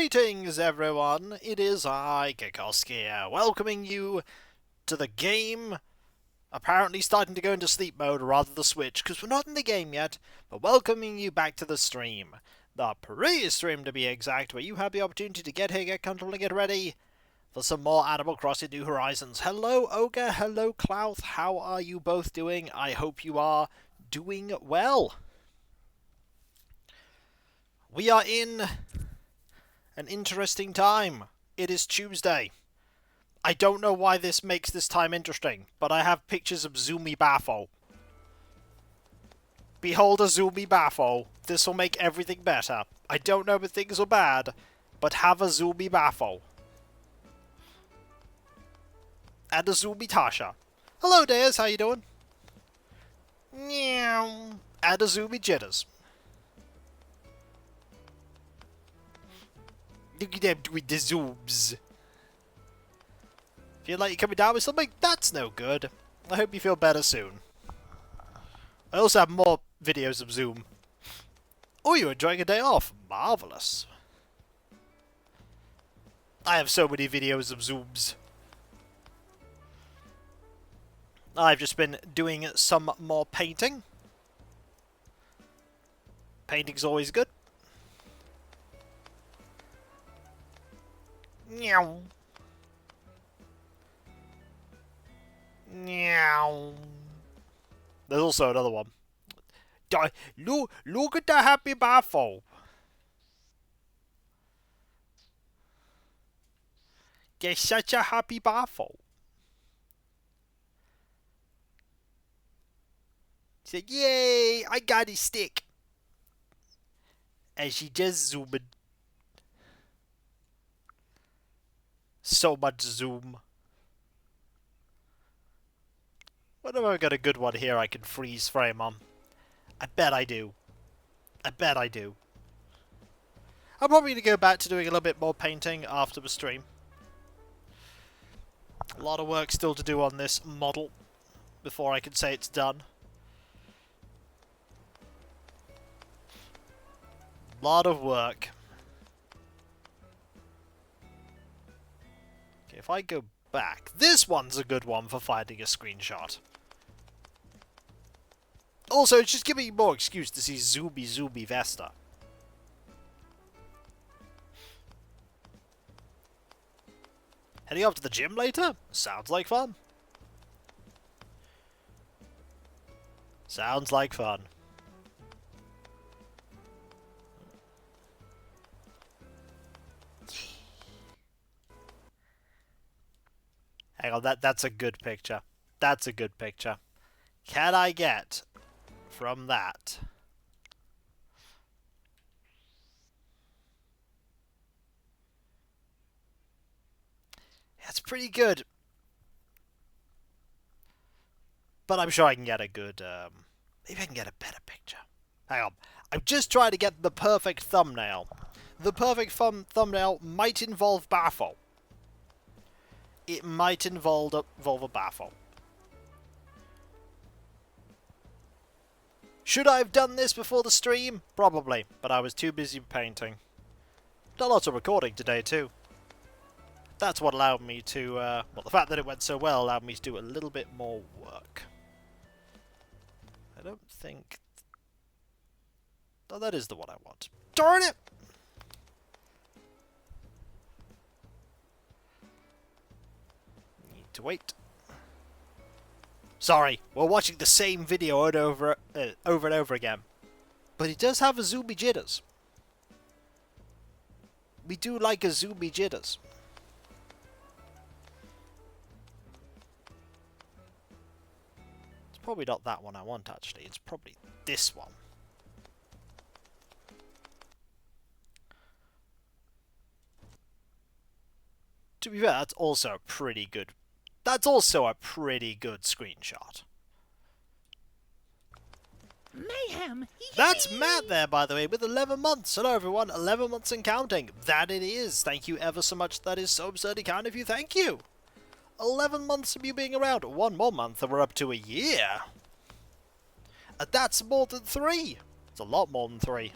Greetings everyone, it is I, Kikoski, welcoming you to the game. Apparently starting to go into sleep mode rather the switch, because we're not in the game yet, but welcoming you back to the stream. The pre-stream to be exact, where you have the opportunity to get here, get comfortable, and get ready for some more Animal Crossing New Horizons. Hello Ogre, hello Clouth, how are you both doing? I hope you are doing well. We are in an interesting time. It is Tuesday. I don't know why this makes this time interesting, but I have pictures of Zoomy Baffo. Behold a Zoomy Baffo. This will make everything better. I don't know if things are bad, but have a Zoomy Baffo. And a Zoomy Tasha. Hello, Dares, how you doing? Meow. And a Zoomy Jitters. Look at them doing the zooms. Feel like you're coming down with something? That's no good. I hope you feel better soon. I also have more videos of Zoom. Oh, you're enjoying a day off. Marvellous. I have so many videos of Zooms. I've just been doing some more painting. Painting's always good. Meow. Meow. There's also another one. Look at the happy baffle. There's such a happy baffle. She said, yay, I got a stick. And she just zoomed. So much zoom. Wonder if I've got a good one here I can freeze frame on. I bet I do. I bet I do. I'm probably going to go back to doing a little bit more painting after the stream. A lot of work still to do on this model before I can say it's done. A lot of work. Okay, if I go back, this one's a good one for finding a screenshot. Also, it's just giving me more excuse to see Zoomy Vesta. Heading off to the gym later? Sounds like fun. Sounds like fun. Hang on, that's a good picture. That's a good picture. Can I get from that? That's pretty good. But I'm sure I can get a good, maybe I can get a better picture. Hang on. I'm just trying to get the perfect thumbnail. The perfect thumbnail might involve baffle. It might involve a baffle. Should I have done this before the stream? Probably, but I was too busy painting. Done lots of recording today too. That's what allowed me to, well, the fact that it went so well allowed me to do a little bit more work. I don't think... Oh, that is the one I want. Darn it! Need to wait. Sorry, we're watching the same video over and over again. But it does have a Zoomy Jitters. We do like a Zoomy Jitters. It's probably not that one I want, actually. It's probably this one. To be fair, that's also a pretty good... That's also a pretty good screenshot. Mayhem! That's Matt there, by the way, with 11 months. Hello, everyone. 11 months and counting. That it is. Thank you ever so much. That is so absurdly kind of you. Thank you. 11 months of you being around. One more month and we're up to a year. And that's more than 3. It's a lot more than 3.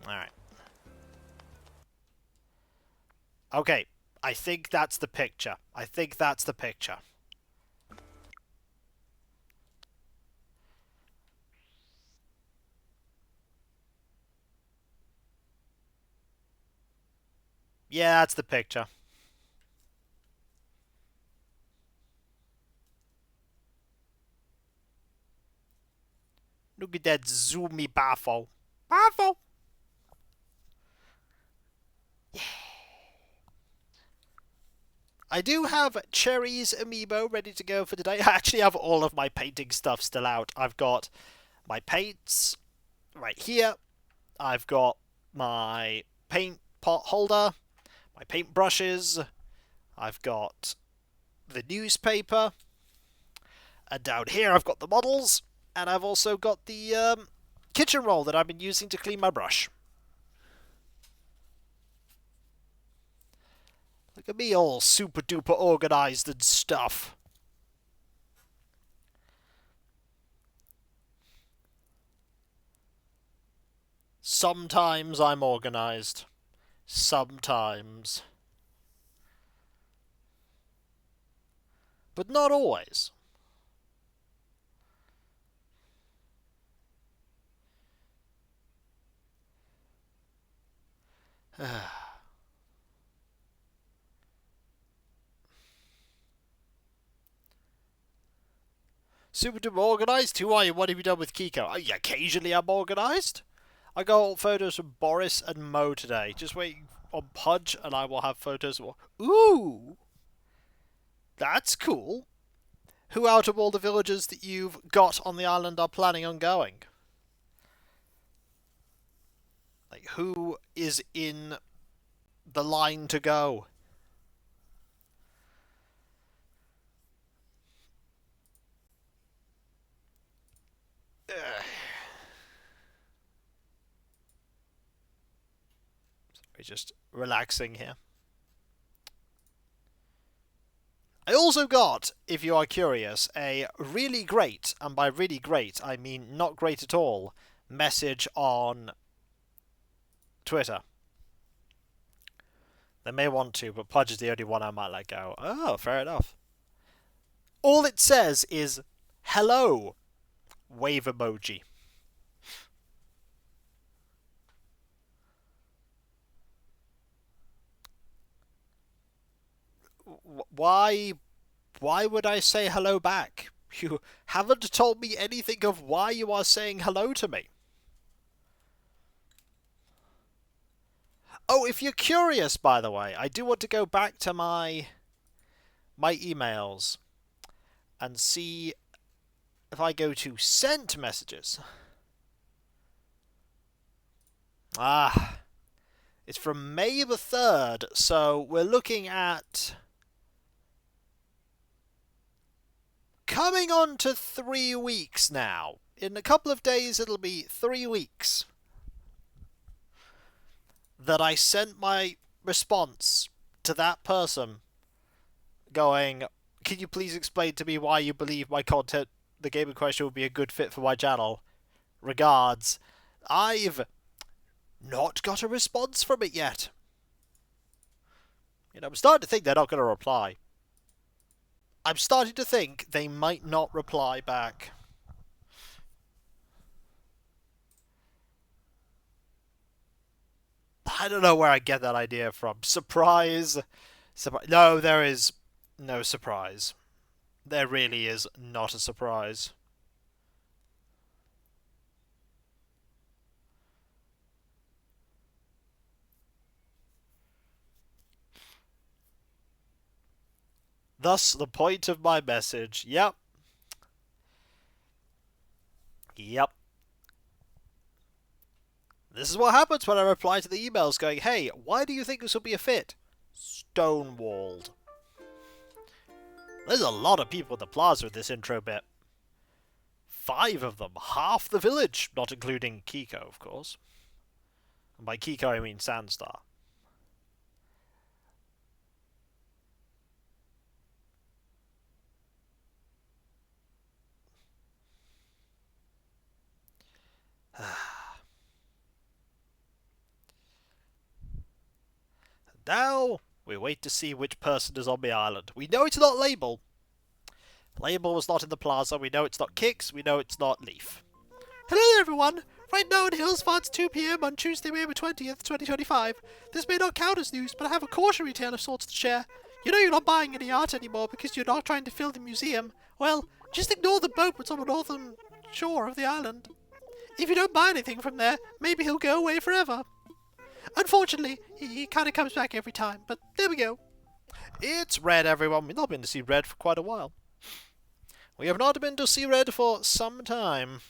Alright. Okay, I think that's the picture. I think that's the picture. Yeah, that's the picture. Look at that zoomy baffle. Baffle! I do have Cherry's amiibo ready to go for today. I actually have all of my painting stuff still out. I've got my paints right here. I've got my paint pot holder, my paint brushes. I've got the newspaper. And down here I've got the models. And I've also got the kitchen roll that I've been using to clean my brush. Look at me all super duper organized and stuff. Sometimes I'm organized. Sometimes. But not always. Super duper organized? Who are you? What have you done with Kiko? Occasionally I'm organized. I got photos from Boris and Mo today. Just waiting on Pudge and I will have photos of... Ooh! That's cool. Who out of all the villagers that you've got on the island are planning on going? Like, who is in the line to go? Ugh. Sorry, just relaxing here. I also got, if you are curious, a really great, and by really great I mean not great at all, message on Twitter. They may want to, but Pudge is the only one I might let go. Oh, fair enough. All it says is, hello, wave emoji. Why would I say hello back? You haven't told me anything of why you are saying hello to me. Oh, if you're curious, by the way, I do want to go back to my emails and see if I go to sent messages. Ah, it's from May the 3rd, so we're looking at coming on to 3 weeks now. In a couple of days, it'll be 3 weeks that I sent my response to that person going, can you please explain to me why you believe my content, the game in question, would be a good fit for my channel? Regards. I've not got a response from it yet. I'm starting to think they're not going to reply. I'm starting to think they might not reply back. I don't know where I get that idea from. Surprise. No, there is no surprise. There really is not a surprise. Thus, the point of my message. Yep. Yep. This is what happens when I reply to the emails going, hey, why do you think this will be a fit? Stonewalled. There's a lot of people at the plaza with this intro bit. 5 of them. Half the village. Not including Kiko, of course. And by Kiko, I mean Sandstar. Now, We wait to see which person is on the island. We know it's not Label. Label was not in the plaza. We know it's not Kix. We know it's not Leaf. Hello everyone! Right now in Hillsford, it's 2 PM on Tuesday, May 20th, 2025. This may not count as news, but I have a cautionary tale of sorts to share. You know you're not buying any art anymore because you're not trying to fill the museum. Well, just ignore the boat that's on the northern shore of the island. If you don't buy anything from there, maybe he'll go away forever. Unfortunately, he kind of comes back every time, but there we go. It's Red, everyone. We've not been to see Red for quite a while. We have not been to see Red for some time.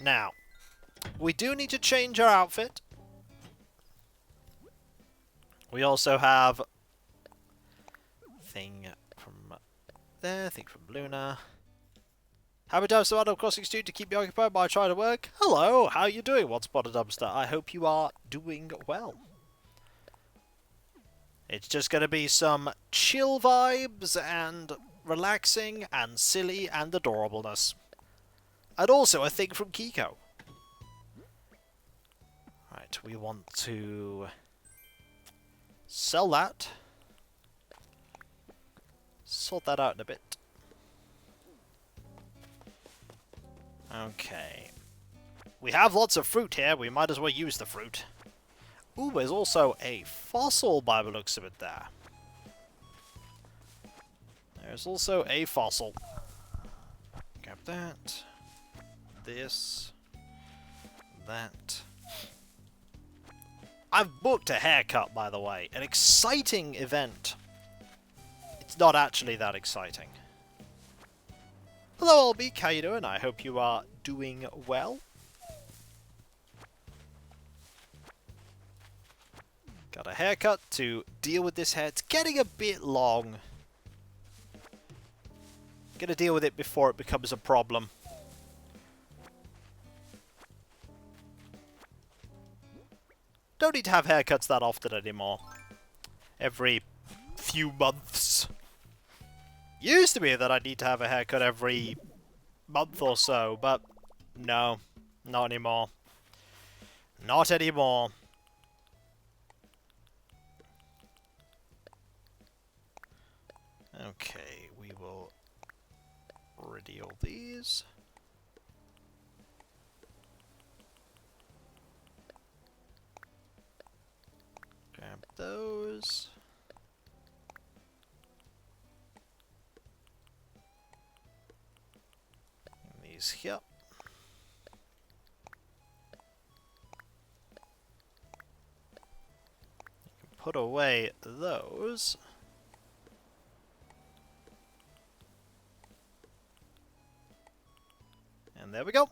Now, we do need to change our outfit. We also have thing from there, thing from Luna. Have a dumpster out of crossing street to keep you occupied while I try to work. Hello, how are you doing? What's Spot a Dumpster? I hope you are doing well. It's just going to be some chill vibes and relaxing and silly and adorableness. And also a thing from Kiko. Right, we want to sell that. Sort that out in a bit. Okay. We have lots of fruit here. We might as well use the fruit. Ooh, there's also a fossil by the looks of it there. There's also a fossil. Grab that. This. That. I've booked a haircut, by the way. An exciting event. It's not actually that exciting. Hello, Albeek. How you doing? I hope you are doing well. Got a haircut to deal with this hair. It's getting a bit long. Gonna deal with it before it becomes a problem. Don't need to have haircuts that often anymore. Every few months. Used to be that I need to have a haircut every month or so, but no, not anymore. Not anymore. Okay, we will redeal these. Grab those. And these here. You can put away those. And there we go.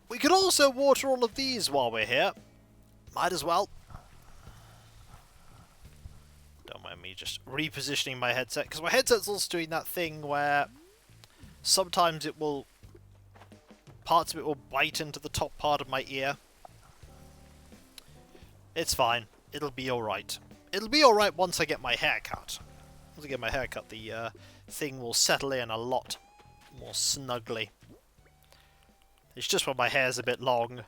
We could also water all of these while we're here. Might as well. Don't mind me just repositioning my headset, because my headset's also doing that thing where sometimes it will... parts of it will bite into the top part of my ear. It's fine. It'll be alright. It'll be alright once I get my hair cut. Once I get my hair cut, the thing will settle in a lot more snugly. It's just when my hair's a bit long.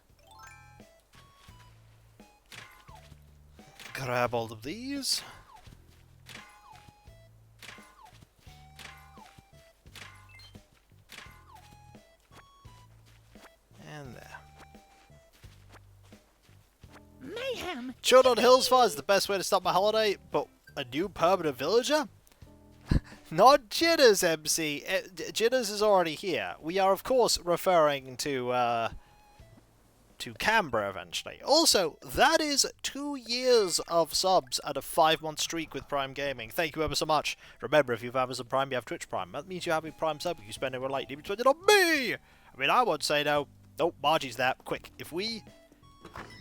Grab all of these. And there. Mayhem! Chilled on Hillsfire is the best way to start my holiday, but a new permanent villager? Not Jitters, MC. Jitters is already here. We are, of course, referring to Canberra eventually. Also, that is 2 years of subs and a 5-month streak with Prime Gaming. Thank you ever so much. Remember, if you have Amazon Prime, you have Twitch Prime. That means you have a Prime sub. You spend it like even spend it on me. I mean, I would say no. Nope, Margie's there. Quick. If we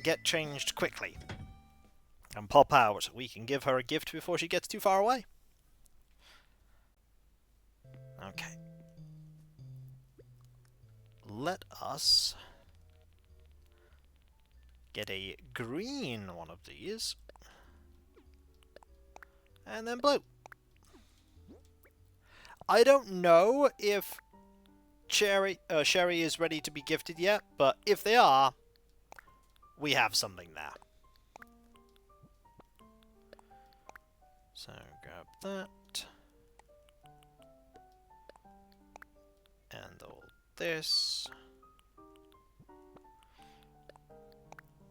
get changed quickly and pop out, we can give her a gift before she gets too far away. Okay. Let us get a green one of these. And then blue. I don't know if Sherry is ready to be gifted yet, but if they are, we have something there. So grab that. And all this.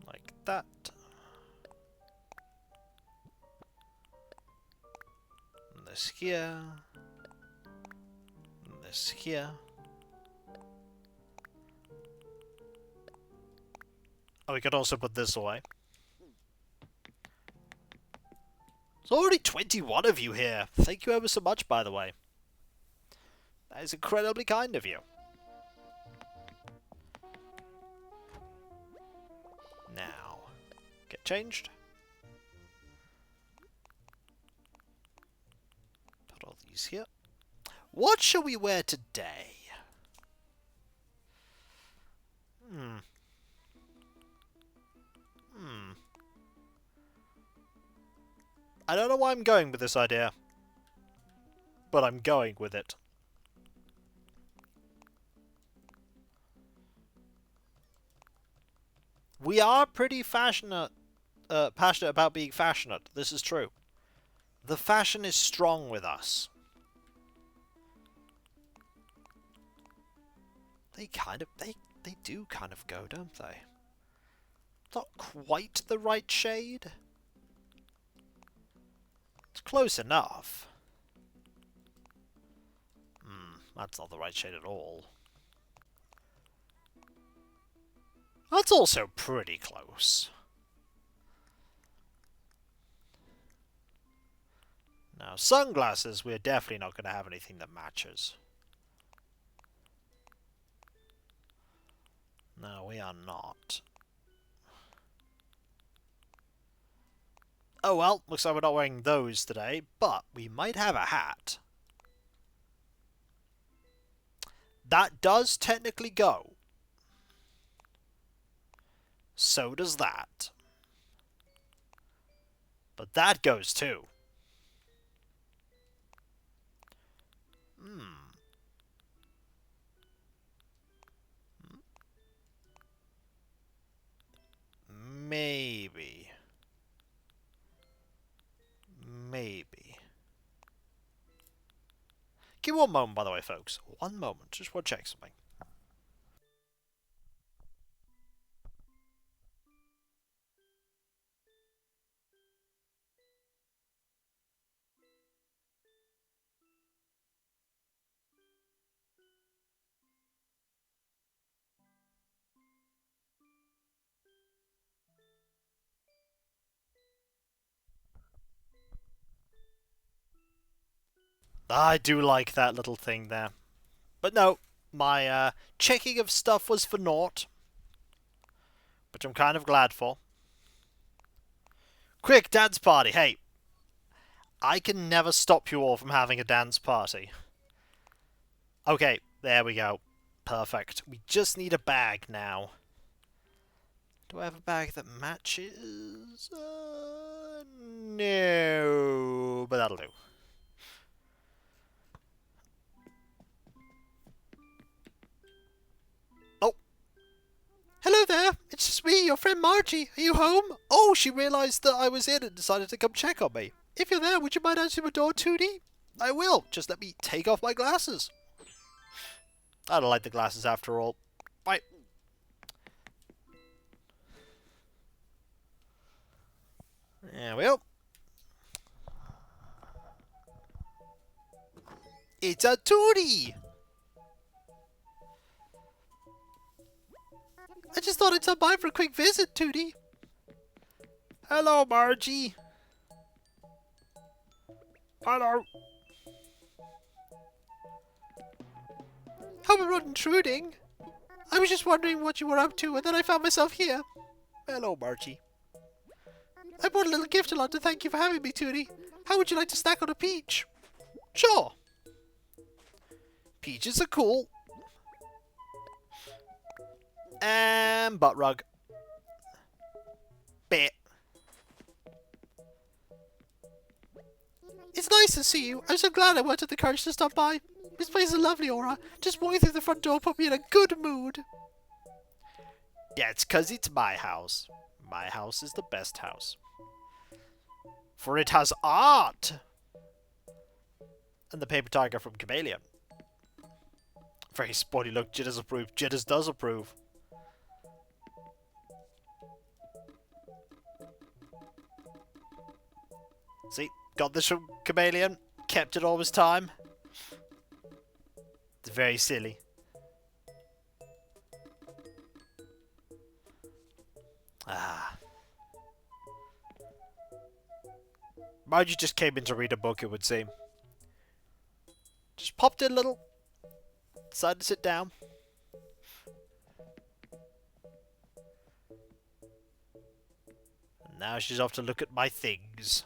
Like that. And this here. And this here. Oh, we could also put this away. There's already 21 of you here. Thank you ever so much, by the way. That is incredibly kind of you. Now, get changed. Put all these here. What shall we wear today? I don't know why I'm going with this idea, but I'm going with it. We are pretty passionate about being fashionate. This is true. The fashion is strong with us. They do kind of go, don't they? Not quite the right shade. It's close enough. That's not the right shade at all. That's also pretty close. Now, sunglasses, we're definitely not going to have anything that matches. No, we are not. Oh well, looks like we're not wearing those today, but we might have a hat. That does technically go. So does that. But that goes too. Maybe. Give me one moment, by the way, folks. One moment. Just want to check something. I do like that little thing there. But no, my checking of stuff was for naught. Which I'm kind of glad for. Quick, dance party! Hey! I can never stop you all from having a dance party. Okay, there we go. Perfect. We just need a bag now. Do I have a bag that matches? No, but that'll do. Oh. Hello there. It's just me, your friend Margie. Are you home? Oh, she realised that I was in and decided to come check on me. If you're there, would you mind answering my door, Tootie? I will. Just let me take off my glasses. I don't like the glasses after all. Right. There we go. It's a Tootie! I just thought I'd stop by for a quick visit, Tootie. Hello, Margie. Hello. Hope I'm not intruding. I was just wondering what you were up to, and then I found myself here. Hello, Margie. I brought a little gift along to thank you for having me, Tootie. How would you like to snack on a peach? Sure. Peaches are cool. And butt rug. Bit. It's nice to see you. I'm so glad I wanted the courage to stop by. This place is lovely, Aura. Just walking through the front door put me in a good mood. That's 'cause it's my house. My house is the best house. For it has art! And the paper tiger from Chameleon. Very sporty look. Jitters approve. Jitters does approve. See? Got this from Chameleon. Kept it all this time. It's very silly. Ah. Margie just came in to read a book, it would seem. Just popped in a little. Decided to sit down. And now she's off to look at my things.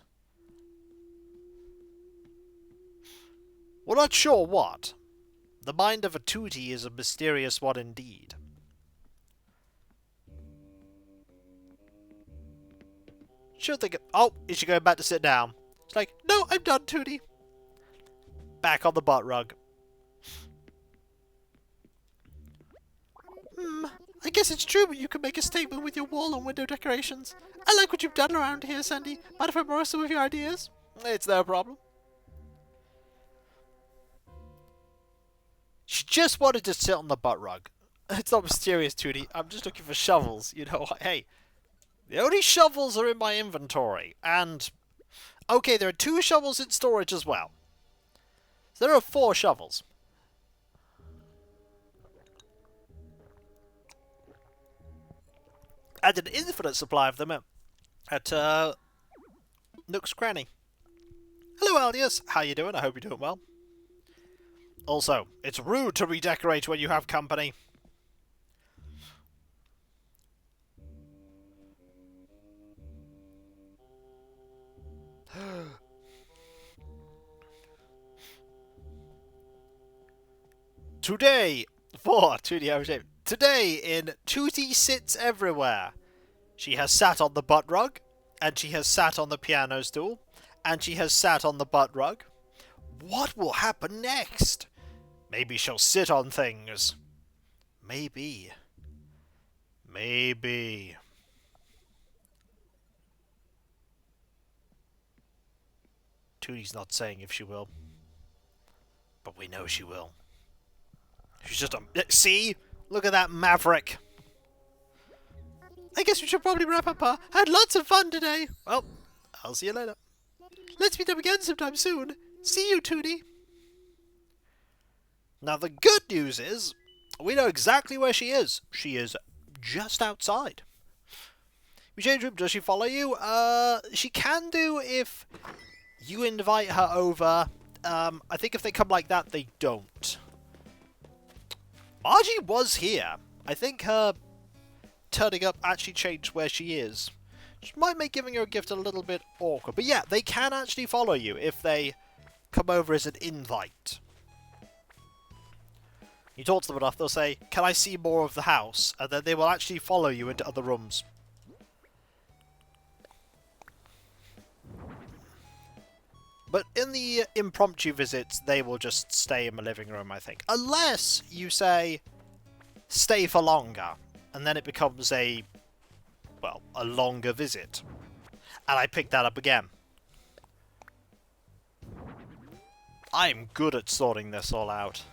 We're not sure what. The mind of a Tootie is a mysterious one indeed. She'll think, oh, is she going back to sit down? It's like, no, I'm done, Tootie. Back on the butt rug. I guess it's true, but you can make a statement with your wall and window decorations. I like what you've done around here, Sandy. Mind if I borrow some of your ideas? It's no problem. She just wanted to sit on the butt rug. It's not mysterious, Tootie. I'm just looking for shovels. You know, hey, the only shovels are in my inventory. And, okay, there are 2 shovels in storage as well. So there are 4 shovels. And an infinite supply of them at Nook's Cranny. Hello, Aldius. How you doing? I hope you're doing well. Also, it's rude to redecorate when you have company. Today, today in Tootie Sits Everywhere, she has sat on the butt rug, and she has sat on the piano stool, and she has sat on the butt rug. What will happen next? Maybe she'll sit on things. Maybe. Maybe. Tootie's not saying if she will. But we know she will. She's just a... See? Look at that maverick. I guess we should probably wrap up, huh? I had lots of fun today. Well, I'll see you later. Let's meet up again sometime soon. See you, Tootie. Now, the good news is, we know exactly where she is. She is just outside. We change room. Does she follow you? She can do if you invite her over. I think if they come like that, they don't. Margie was here. I think her turning up actually changed where she is. Which might make giving her a gift a little bit awkward. But yeah, they can actually follow you if they come over as an invite. You talk to them enough, they'll say, can I see more of the house? And then they will actually follow you into other rooms. But in the impromptu visits, they will just stay in the living room, I think. Unless you say, stay for longer. And then it becomes a, well, a longer visit. And I picked that up again. I'm good at sorting this all out.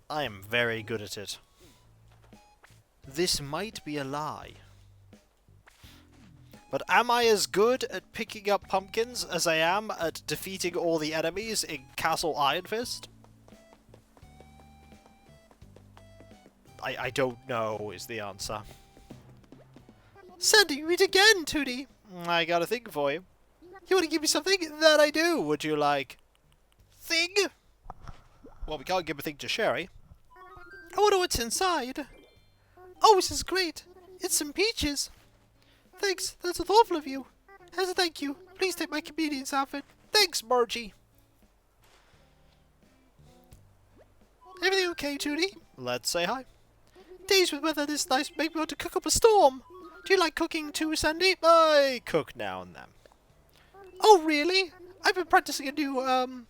I am very good at it. This might be a lie. But am I as good at picking up pumpkins as I am at defeating all the enemies in Castle Iron Fist? I don't know is the answer. Sandy, read again, Tootie. I got a thing for you. You want to give me something? That I do. Would you like... thing? Well, we can't give a thing to Sherry. I wonder what's inside. Oh, this is great. It's some peaches. Thanks, that's thoughtful of you. As a thank you, please take my comedian's outfit. Thanks, Margie. Everything okay, Tootie? Let's say hi. Days with weather this nice make me want to cook up a storm. Do you like cooking too, Sandy? I cook now and then. Oh, really? I've been practicing a new,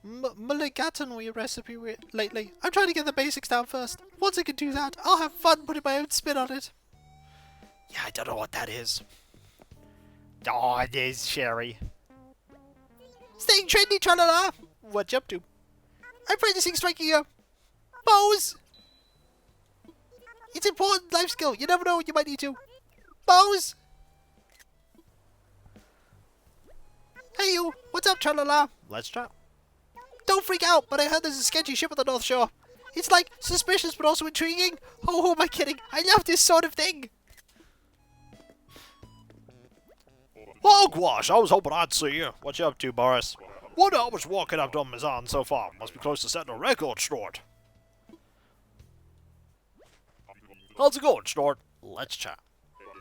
mulligatawny recipe lately. I'm trying to get the basics down first. Once I can do that, I'll have fun putting my own spin on it. Yeah, I don't know what that is. Oh, it is, Sherry. Staying trendy, tra-la-la. What you up to? I'm practicing striking a pose. It's important life skill. You never know what you might need to. Pose. Hey you, what's up, tra-la-la? Let's chat. Don't freak out, but I heard there's a sketchy ship on the North Shore. It's like suspicious but also intriguing. Oh, who am I kidding? I love this sort of thing. Oh, gosh, I was hoping I'd see you. What you up to, Boris? Wonder how much walking I've done Mizan so far. Must be close to setting a record, Snort. How's it going, Snort? Let's chat.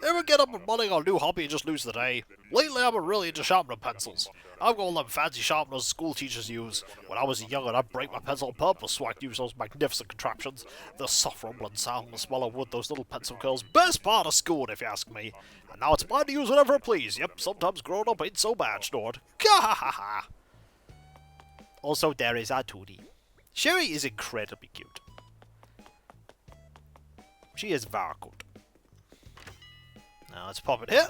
Ever get up and running on a new hobby and just lose the day? Lately I've been really into sharpening pencils. I've got all them fancy sharpeners school teachers use. When I was younger, I'd break my pencil on purpose so I could use those magnificent contraptions. The soft rumbling sound, the smell of wood, those little pencil curls. Best part of school, if you ask me. And now it's mine to use whenever I please. Yep, sometimes growing up ain't so bad, Snort. Gah-ha-ha-ha! Also, there is our Tootie. Sherry is incredibly cute. She is very good. Now let's pop it here.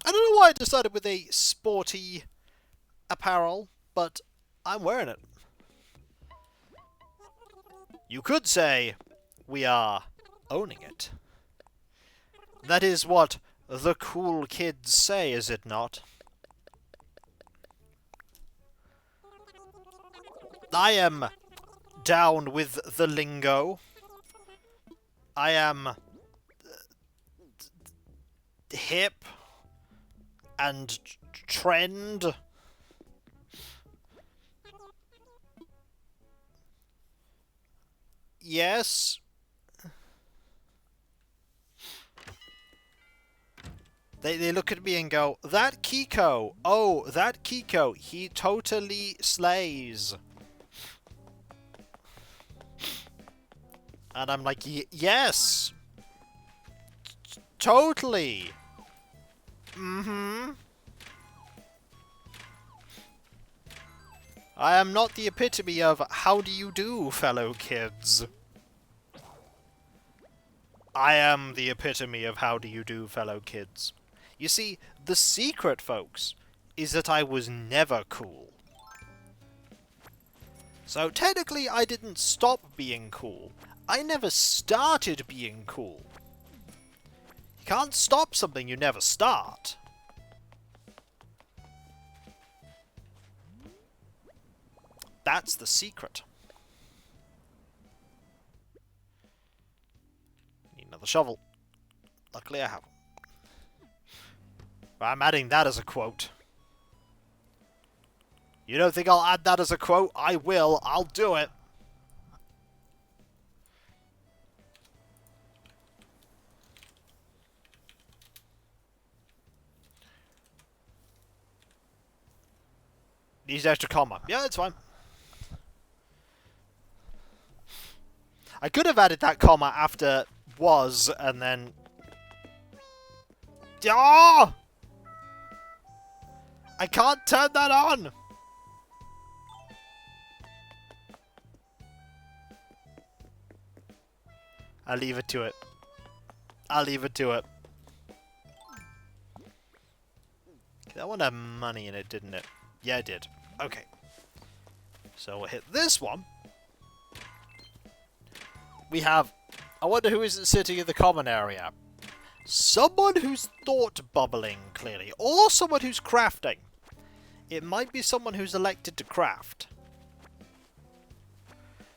I don't know why I decided with a sporty apparel, but I'm wearing it. You could say we are owning it. That is what the cool kids say, is it not? I am down with the lingo. I am hip and trend. Yes. They look at me and go, that Kiko, oh, that Kiko, he totally slays. And I'm like, yes! Totally! Mm-hmm. I am not the epitome of how do you do, fellow kids. I am the epitome of how do you do, fellow kids. You see, the secret, folks, is that I was never cool. So technically I didn't stop being cool. I never started being cool. You can't stop something you never start. That's the secret. Need another shovel. Luckily I have. I'm adding that as a quote. You don't think I'll add that as a quote? I will. I'll do it. Needs an extra comma. Yeah, it's fine. I could have added that comma after was and then... Oh! I can't turn that on! I'll leave it to it. I'll leave it to it. That one had money in it, didn't it? Yeah, it did. Okay. So we'll hit this one. We have... I wonder who is sitting in the common area. Someone who's thought bubbling, clearly. Or someone who's crafting. It might be someone who's elected to craft.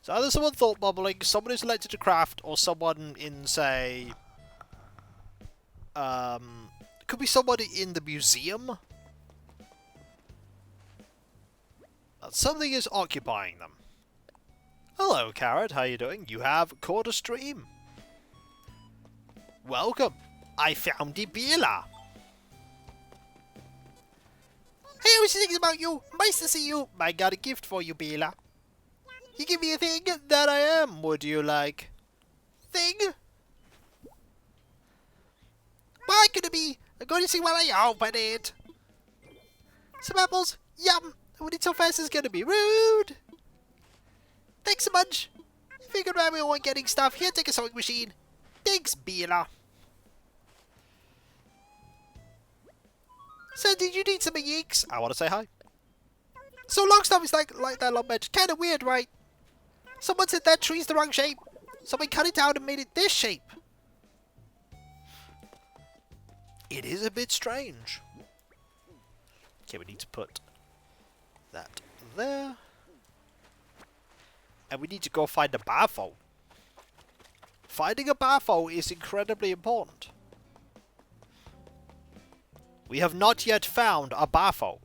So either someone thought bubbling, someone who's elected to craft, or someone in, say... could be somebody in the museum? Something is occupying them. Hello, Carrot. How you doing? You have caught a stream. Welcome. I found the Bila. Hey, I was thinking about you. Nice to see you. I got a gift for you, Bila. You give me a thing that I am. Would you like? Thing? Why could it be? I'm going to see while I open it. Some apples. Yum. Nobody so fast is gonna be rude. Thanks so much. Figured out we weren't getting stuff. Here, take a sewing machine. Thanks, Bela. So, did you need some yeeks? I want to say hi. So, long stuff is like that long bench. Kind of weird, right? Someone said that tree's the wrong shape. Someone cut it down and made it this shape. It is a bit strange. Okay, we need to put that there. And we need to go find a Bafo. Finding a Bafo is incredibly important. We have not yet found a Bafo.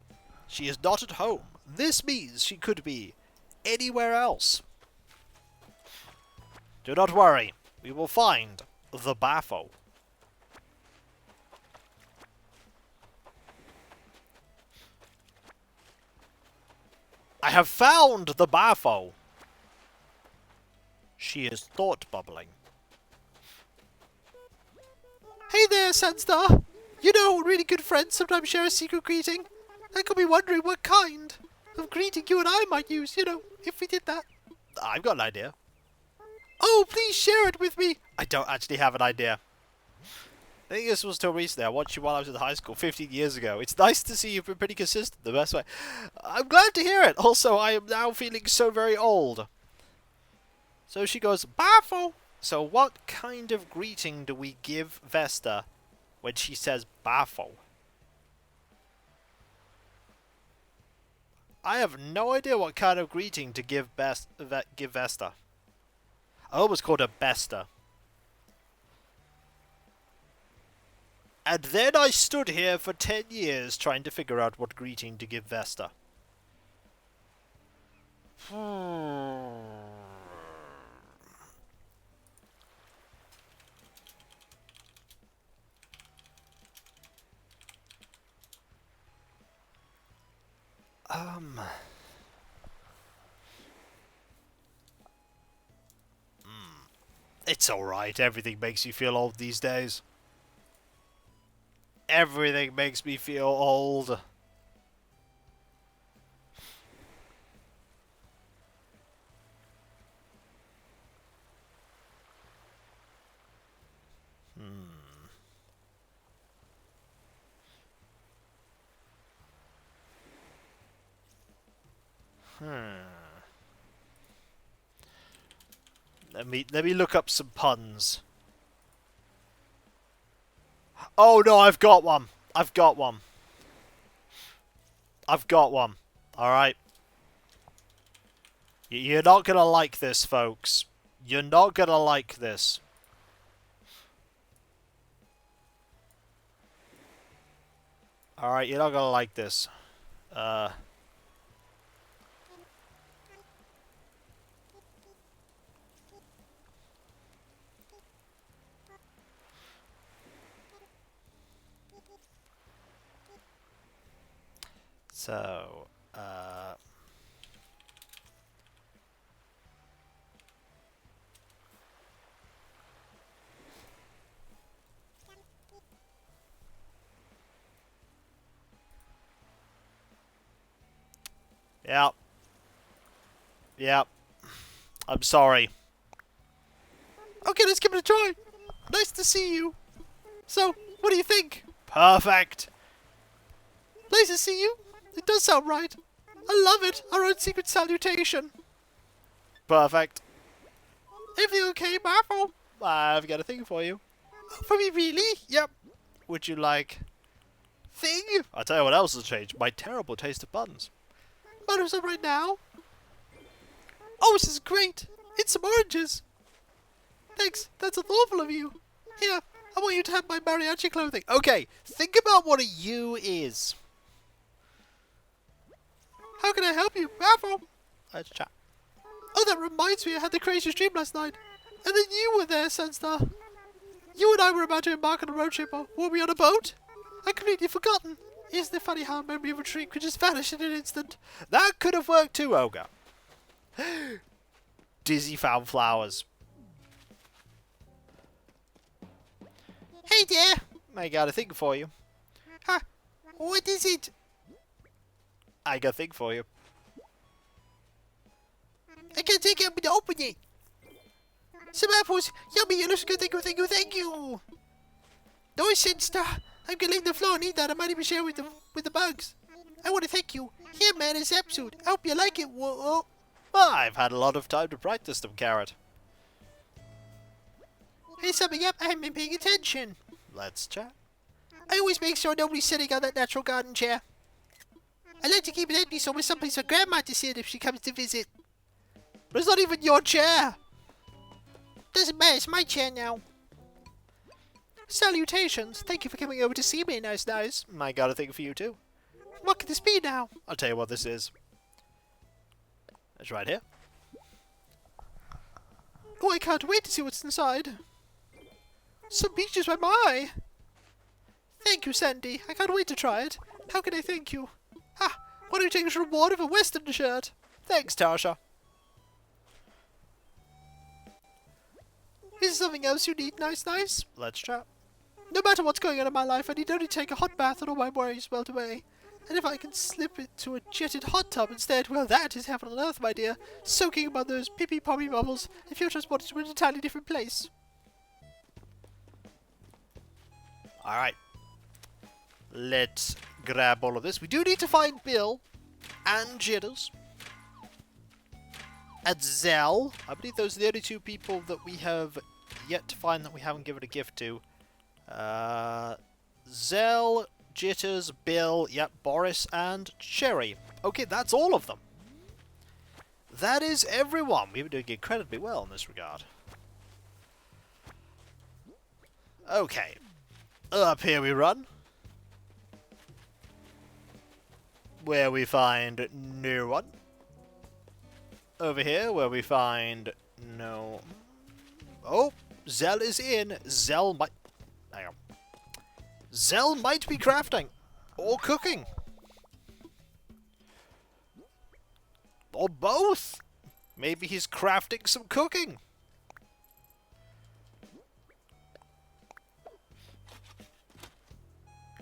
She is not at home. This means she could be anywhere else. Do not worry. We will find the Bafo. I have found the Bafo. She is thought bubbling. Hey there, Sunstar. You know, really good friends sometimes share a secret greeting. I could be wondering what kind of greeting you and I might use, you know, if we did that. I've got an idea. Oh, please share it with me. I don't actually have an idea. I think this was till recently. I watched you while I was in high school 15 years ago. It's nice to see you've been pretty consistent the best way. I'm glad to hear it. Also, I am now feeling so very old. So she goes, Bafo. So what kind of greeting do we give Vesta when she says Bafo? I have no idea what kind of greeting to give Vesta. I almost called her Besta. And then I stood here for 10 years trying to figure out what greeting to give Vesta. It's alright. Everything makes you feel old these days. Everything makes me feel old. Let me look up some puns. Oh no, I've got one. I've got one. I've got one. Alright. You're not gonna like this, folks. You're not gonna like this. Alright, you're not gonna like this. So, Yep. Yep. I'm sorry. Okay, let's give it a try. Nice to see you. So, what do you think? Perfect. Nice to see you. It does sound right. I love it. Our own secret salutation. Perfect. Everything okay, Marvel? I've got a thing for you. Oh, for me, really? Yep. Would you like... thing? I'll tell you what else has changed. My terrible taste of buns. Butters up right now. Oh, this is great. It's some oranges. Thanks. That's thoughtful of you. Here, I want you to have my mariachi clothing. Okay, think about what a U is. How can I help you, Marvel? Let's chat. Oh, that reminds me, I had the craziest dream last night. And then you were there, Sunstar. You and I were about to embark on a road trip. Were we on a boat? I'd completely forgotten. Isn't it funny how a memory of a dream could just vanish in an instant? That could have worked too, Olga. Dizzy found flowers. Hey dear. I got a thing for you. Huh? What is it? I got a thing for you. I can't take it, but open it. Some apples. Yummy, looks good. Thank you, thank you, thank you. No sense, star. I'm gonna leave the floor and eat that. I might even share with the bugs. I want to thank you. Here, man, is episode. I hope you like it. Whoa. I've had a lot of time to practice them, Carrot. Hey, summing up. I haven't been paying attention. Let's chat. I always make sure nobody's sitting on that natural garden chair. I like to keep it empty so there's someplace for Grandma to sit if she comes to visit. But it's not even your chair. Doesn't matter, it's my chair now. Salutations. Thank you for coming over to see me, nice. I got a thing for you too. What could this be now? I'll tell you what this is. It's right here. Oh, I can't wait to see what's inside. Some peaches by my. Thank you, Sandy. I can't wait to try it. How can I thank you? Ha! Why don't you take as a reward of a Western shirt? Thanks, Tasha. Is there something else you need, nice? Let's chat. No matter what's going on in my life, I need only take a hot bath and all my worries melt away. And if I can slip it to a jetted hot tub instead, well, that is heaven on earth, my dear. Soaking about those pippy-poppy bubbles, and feel transported to an entirely different place. Alright. Let's grab all of this. We do need to find Bill and Jitters and Zell. I believe those are the only two people that we have yet to find that we haven't given a gift to. Zell, Jitters, Bill, yep, Boris, and Cherry. Okay, that's all of them. That is everyone. We've been doing incredibly well in this regard. Okay. Up here we run. Where we find no one. Over here where we find no... Oh, Zell is in. Zell might... Hang on. Zell might be crafting. Or cooking. Or both. Maybe he's crafting some cooking.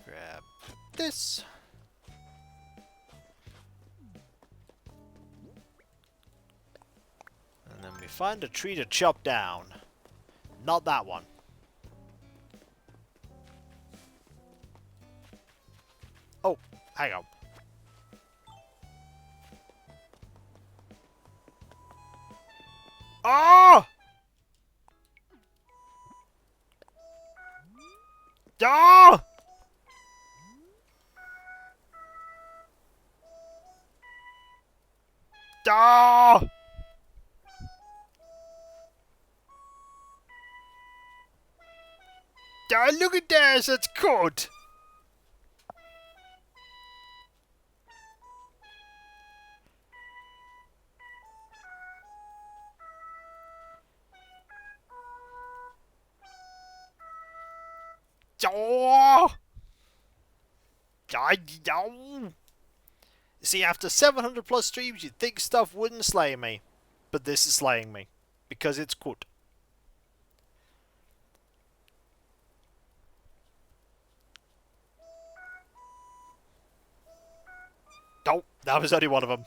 Grab this. And then we find a tree to chop down. Not that one. Oh, hang on. Oh! Oh! Oh! Oh, look at that, that's good. Oh! Oh! See, after 700 plus streams, you'd think stuff wouldn't slay me. But this is slaying me. Because it's good. Oh, that was only one of them.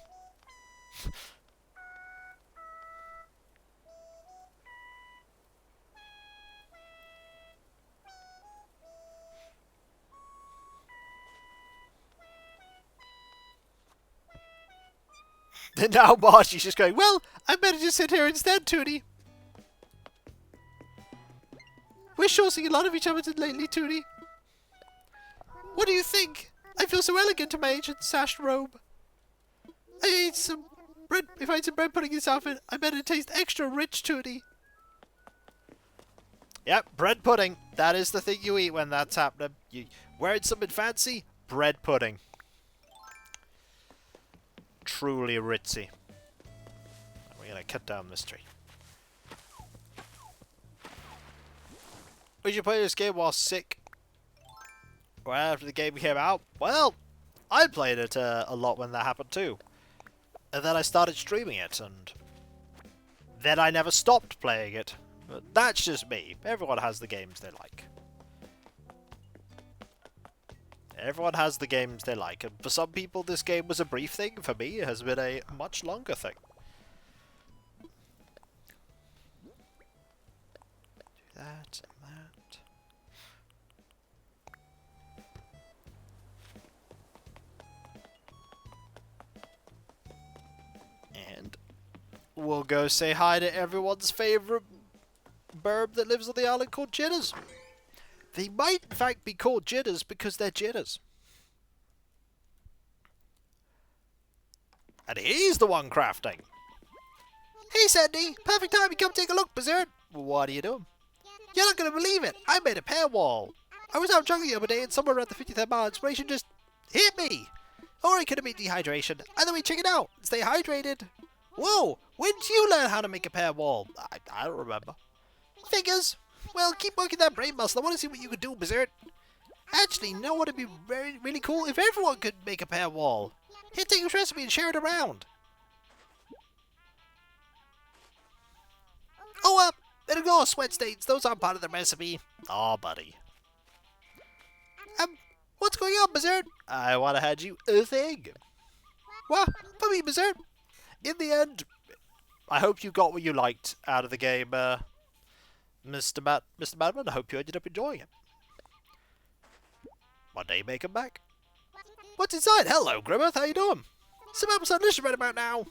And now Marty's just going, well, I better just sit here instead, Tootie. We're sure seeing a lot of each other lately, Tootie. What do you think? I feel so elegant in my ancient sashed robe. I ate some bread. If I ate some bread pudding in this outfit, I bet it taste extra rich, Tootie. Yep, bread pudding. That is the thing you eat when that's happening. You wearing something fancy? Bread pudding. Truly ritzy. We're gonna cut down this tree. Would you play this game while sick? Or after the game came out? Well, I played it a lot when that happened too. And then I started streaming it, and then I never stopped playing it. But that's just me. Everyone has the games they like. Everyone has the games they like, and for some people this game was a brief thing. For me, it has been a much longer thing. Do that and that. And we'll go say hi to everyone's favourite burb that lives on the island called Jitters. They might in fact be called Jitters because they're jitters. And he's the one crafting. Hey, Sandy. Perfect time to come take a look, Berserk. What are you doing? You're not going to believe it. I made a pair wall. I was out jogging the other day and somewhere around the 53rd mile, inspiration just hit me. Or it could have been dehydration. Either way, check it out. Stay hydrated. Whoa, when did you learn how to make a pair wall? I don't remember. Figures. Well, keep working that brain muscle. I want to see what you can do, Berserk. Actually, you know what would be really cool? If everyone could make a pair wall. Here, take this recipe and share it around. Oh, ignore sweat stains. Those aren't part of the recipe. Aw, buddy. What's going on, Berserk? I want to hand you a thing. What? For me, Berserk? In the end, I hope you got what you liked out of the game, Mr. Madman. I hope you ended up enjoying it. One day you may come back. What's inside? Hello, Grimmeth. How you doing? Some apples on delicious right about now.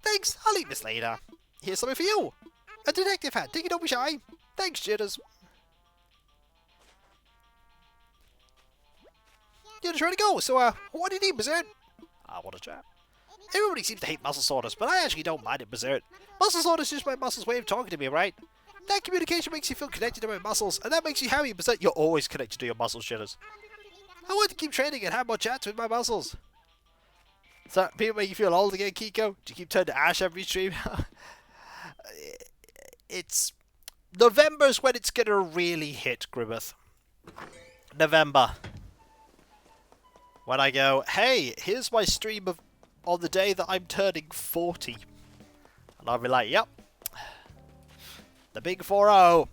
Thanks. I'll eat this later. Here's something for you. A detective hat. Take it, don't be shy. Thanks, Jitters. You're just ready to go. So, what do you need, Berserk? I want to chat. Everybody seems to hate muscle soreness, but I actually don't mind it, Berserk. Muscle soreness is just my muscles' way of talking to me, right? That communication makes you feel connected to my muscles, and that makes you happy, Berserk. You're always connected to your muscles, Jitters. I want to keep training and have more chats with my muscles. So, people make you feel old again, Kiko? Do you keep turning to ash every stream? It's... November's when it's gonna really hit, Grimmeth. November. When I go, hey, here's my stream of on the day that I'm turning 40. And I'll be like, yep. The big 4-0.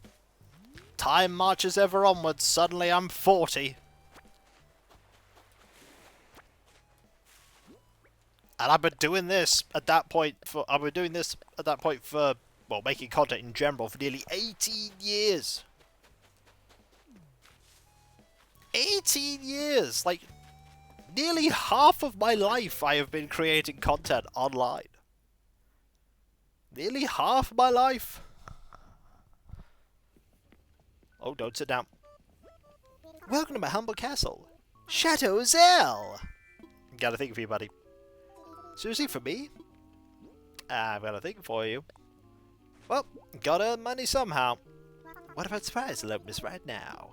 Time marches ever onwards. Suddenly I'm 40. And I've been doing this at that point for well, making content in general for nearly 18 years. 18 years! Like, nearly half of my life I have been creating content online. Nearly half of my life. Oh, don't sit down. Welcome to my humble castle. Chateau Zell! Got a thing for you, buddy. Seriously, for me? I've got a thing for you. Well, gotta earn money somehow. What about surprise elopements right now?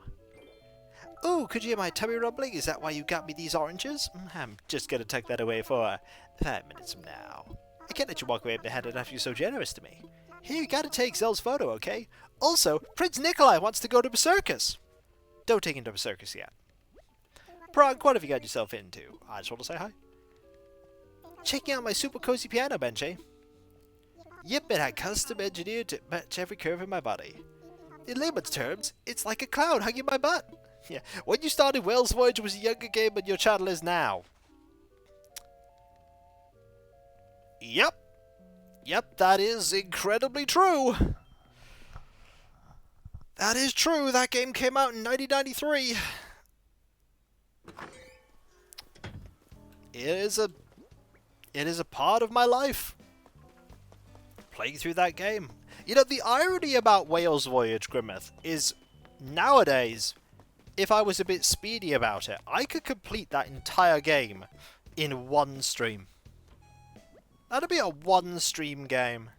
Oh, could you hear my tummy rumbling? Is that why you got me these oranges? I'm just gonna tuck that away for 5 minutes from now. I can't let you walk away empty-handed after you're so generous to me. Here, you gotta take Zell's photo, okay? Also, Prince Nikolai wants to go to a circus. Don't take him to a circus yet. Prague, what have you got yourself into? I just want to say hi. Checking out my super cozy piano bench, eh? Yep, it had custom engineered to match every curve in my body. In layman's terms, it's like a clown hugging my butt. Yeah, when you started, Wales Voyage was a younger game than your channel is now. Yep. Yep, that is incredibly true. That is true. That game came out in 1993. It is a part of my life. Playing through that game. You know, the irony about Wales Voyage, Grimmeth, is nowadays, if I was a bit speedy about it, I could complete that entire game in one stream. That'd be a one-stream game.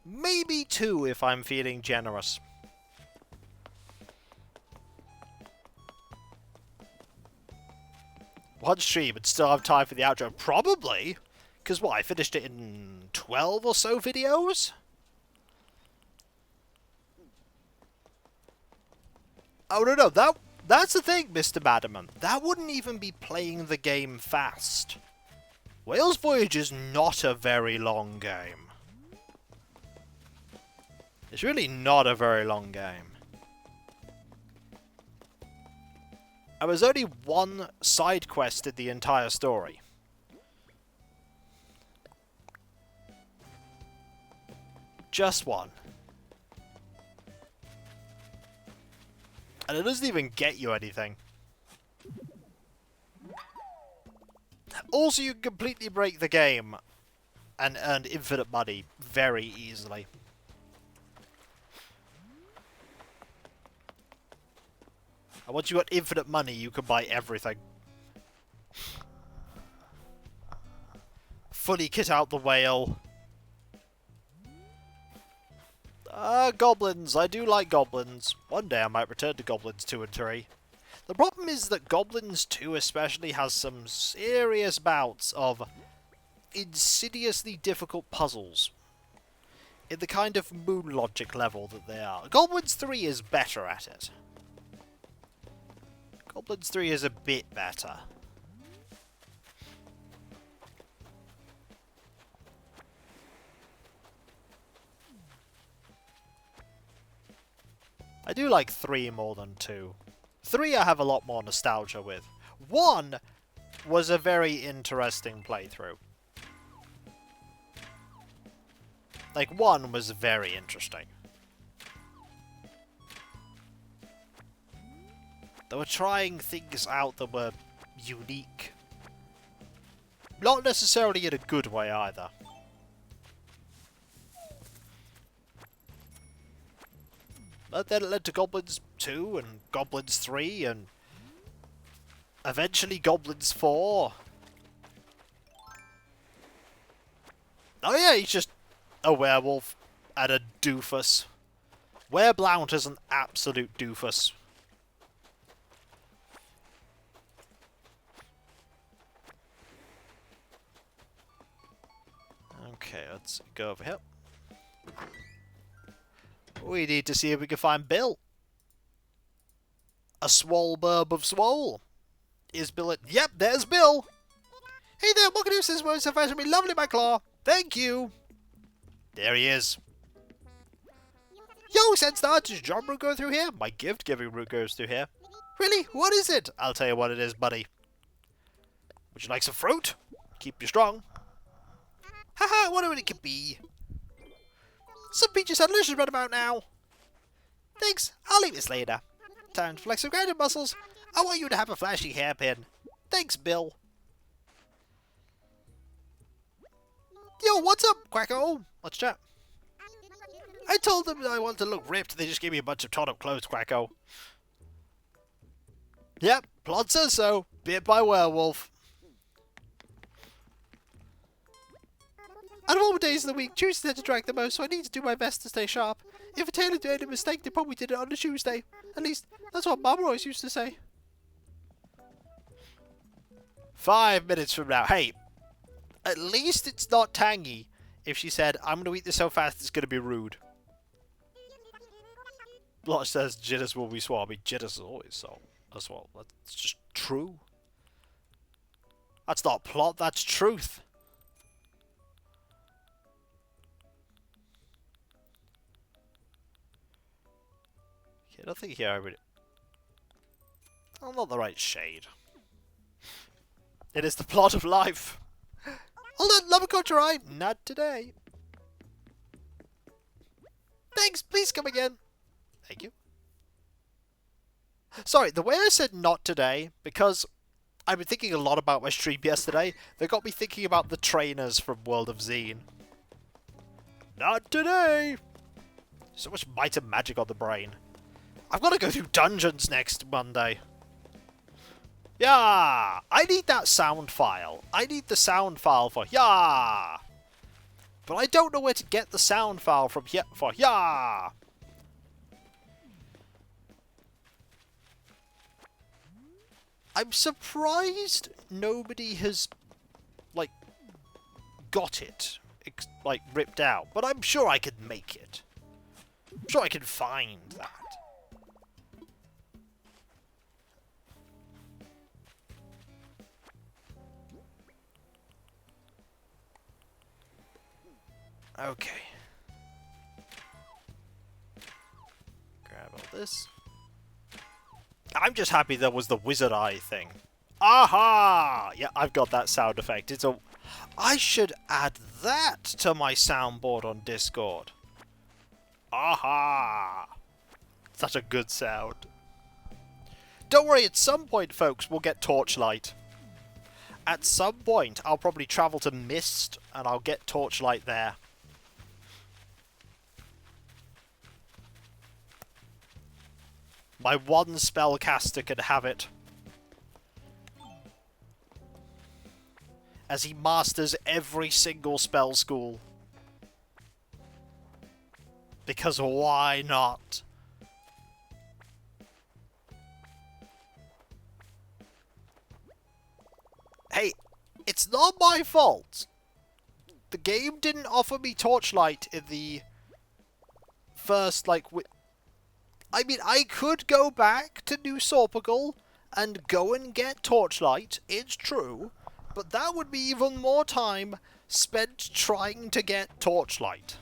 Maybe two if I'm feeling generous. One stream and still have time for the outro? Probably. Because what, I finished it in 12 or so videos? Oh, no, that's the thing, Mr. Madaman. That wouldn't even be playing the game fast. Wales Voyage is not a very long game. It's really not a very long game. And there's only one side quest in the entire story. Just one. And it doesn't even get you anything. Also, you can completely break the game and earn infinite money very easily. And once you got infinite money, you can buy everything. Fully kit out the whale. Goblins. I do like goblins. One day I might return to Goblins 2 and 3. The problem is that Goblins 2 especially has some serious bouts of insidiously difficult puzzles. In the kind of moon logic level that they are. Goblins 3 is better at it. Goblins 3 is a bit better. I do like 3 more than 2. 3 I have a lot more nostalgia with. 1 was a very interesting playthrough. Like, 1 was very interesting. They were trying things out that were unique. Not necessarily in a good way either. But then it led to Goblins 2 and Goblins 3 and eventually Goblins 4. Oh yeah, he's just a werewolf and a doofus. Wereblount is an absolute doofus. Okay, let's go over here. We need to see if we can find Bill. A swolburb of swole. Is Bill it? Yep, there's Bill. Hey there, what can you do since most of me? Lovely, my claw. Thank you. There he is. Yo, Senstar, does your job route go through here? My gift-giving route goes through here. Really? What is it? I'll tell you what it is, buddy. Would you like some fruit? Keep you strong. Haha, I wonder what it could be. Some peaches and delicious right about now. Thanks, I'll eat this later. Time to flex some grounded muscles. I want you to have a flashy hairpin. Thanks, Bill. Yo, what's up, Quacko? Let's chat. I told them I wanted to look ripped. They just gave me a bunch of torn-up clothes, Quacko. Yep, plot says so. Bit by werewolf. Out of all the days of the week, Tuesdays tend to drag the most, so I need to do my best to stay sharp. If a tailor made a mistake, they probably did it on a Tuesday. At least, that's what Mum always used to say. 5 minutes from now. Hey, at least it's not tangy if she said, I'm going to eat this so fast it's going to be rude. Blotch says, jitters will be swab. I mean, jitters is always so. That's what. That's just true. That's not plot, that's truth. Okay, I don't think here I would. I'm not the right shade. It is the plot of life. Hold on, love a try. Not today. Thanks, please come again. Thank you. Sorry, the way I said not today, because I've been thinking a lot about my stream yesterday, that got me thinking about the trainers from World of Zine. Not today! So much might and magic on the brain. I've got to go through dungeons next Monday. Yeah! I need that sound file. I need the sound file for yeah! But I don't know where to get the sound file from here for yeah! I'm surprised nobody has, like, got it, like, ripped out. But I'm sure I could make it. I'm sure I can find that. Okay. Grab all this. I'm just happy there was the wizard eye thing. Aha! Yeah, I've got that sound effect. I should add that to my soundboard on Discord. Aha! Such a good sound. Don't worry, at some point, folks, we'll get Torchlight. At some point, I'll probably travel to Mist, and I'll get Torchlight there. My one spellcaster can have it. As he masters every single spell school. Because why not? Hey, it's not my fault. The game didn't offer me Torchlight in the first, I mean, I could go back to New Sorpigal and go and get Torchlight, it's true, but that would be even more time spent trying to get Torchlight.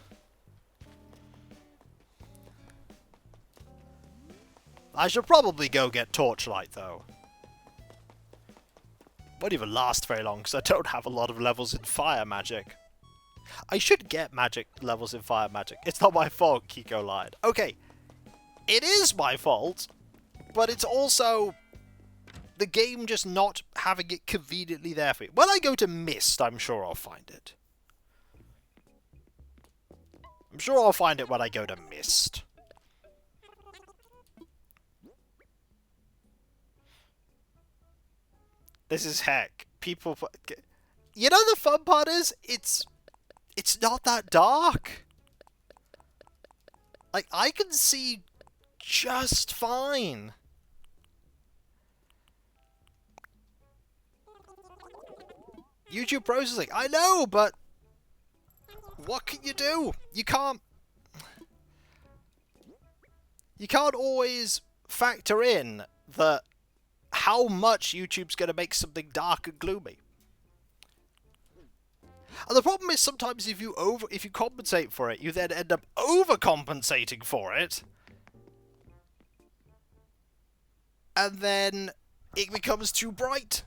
I should probably go get Torchlight, though. Won't even last very long, because I don't have a lot of levels in Fire Magic. I should get magic levels in Fire Magic. It's not my fault, Kiko lied. Okay, it is my fault, but it's also the game just not having it conveniently there for you. When I go to Mist, I'm sure I'll find it. I'm sure I'll find it when I go to Mist. This is heck. People... You know the fun part is, it's not that dark. Like, I can see just fine. YouTube processing. I know, but what can you do? You can't always factor in that how much YouTube's going to make something dark and gloomy. And the problem is sometimes if you compensate for it, you then end up overcompensating for it. And then it becomes too bright.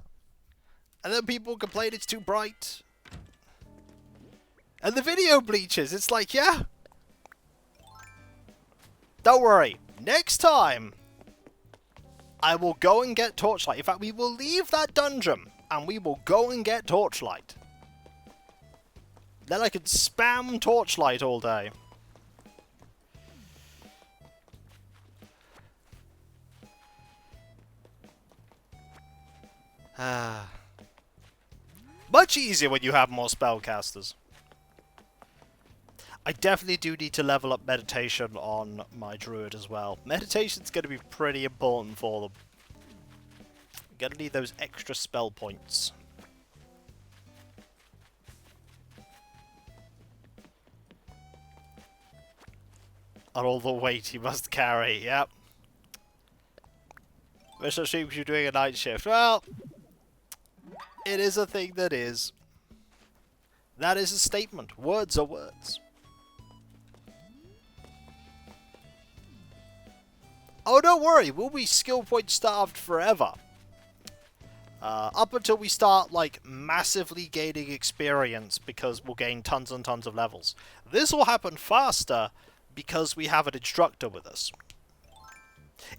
And then people complain it's too bright. And the video bleaches. It's like, yeah. Don't worry. Next time, I will go and get Torchlight. In fact, we will leave that dungeon and we will go and get Torchlight. Then I can spam Torchlight all day. Much easier when you have more spellcasters. I definitely do need to level up meditation on my druid as well. Meditation's going to be pretty important for them. Gonna need those extra spell points. And all the weight you must carry, yep. Mr. Sheeps, you're doing a night shift. Well, it is a thing that is. That is a statement. Words are words. Oh, don't worry. We'll be skill point starved forever. Up until we start, like, massively gaining experience because we'll gain tons and tons of levels. This will happen faster because we have an instructor with us.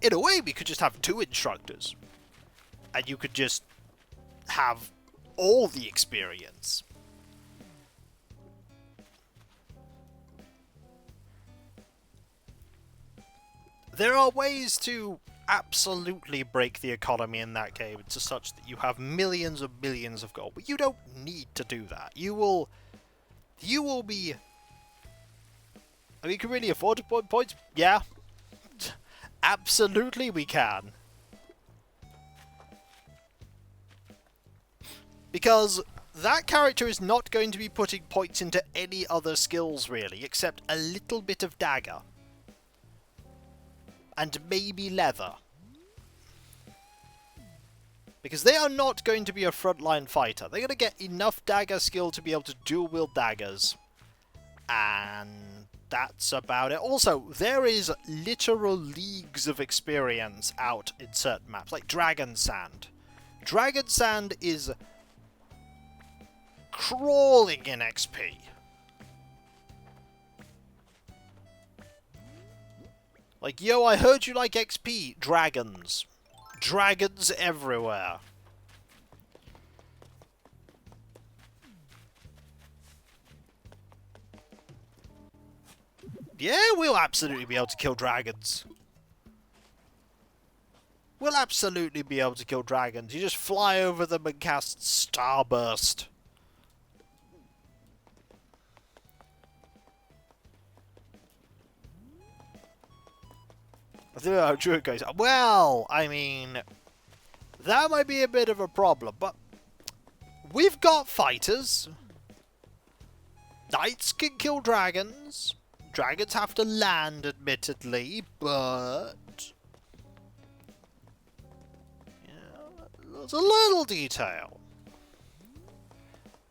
In a way, we could just have 2 instructors. And you could just have all the experience. There are ways to absolutely break the economy in that game to such that you have millions and millions of gold, but you don't need to do that. You will be... I mean, you can really afford to put points? Yeah. Absolutely we can. Because that character is not going to be putting points into any other skills, really, except a little bit of dagger. And maybe leather. Because they are not going to be a frontline fighter. They're going to get enough dagger skill to be able to dual wield daggers. And that's about it. Also, there is literal leagues of experience out in certain maps, like Dragon Sand. Dragon Sand is crawling in XP. Like, yo, I heard you like XP. Dragons. Dragons everywhere. Yeah, we'll absolutely be able to kill dragons. We'll absolutely be able to kill dragons. You just fly over them and cast Starburst. I don't know how true it goes. Well, I mean, that might be a bit of a problem, but we've got fighters. Knights can kill dragons. Dragons have to land, admittedly, but... yeah, there's a little detail.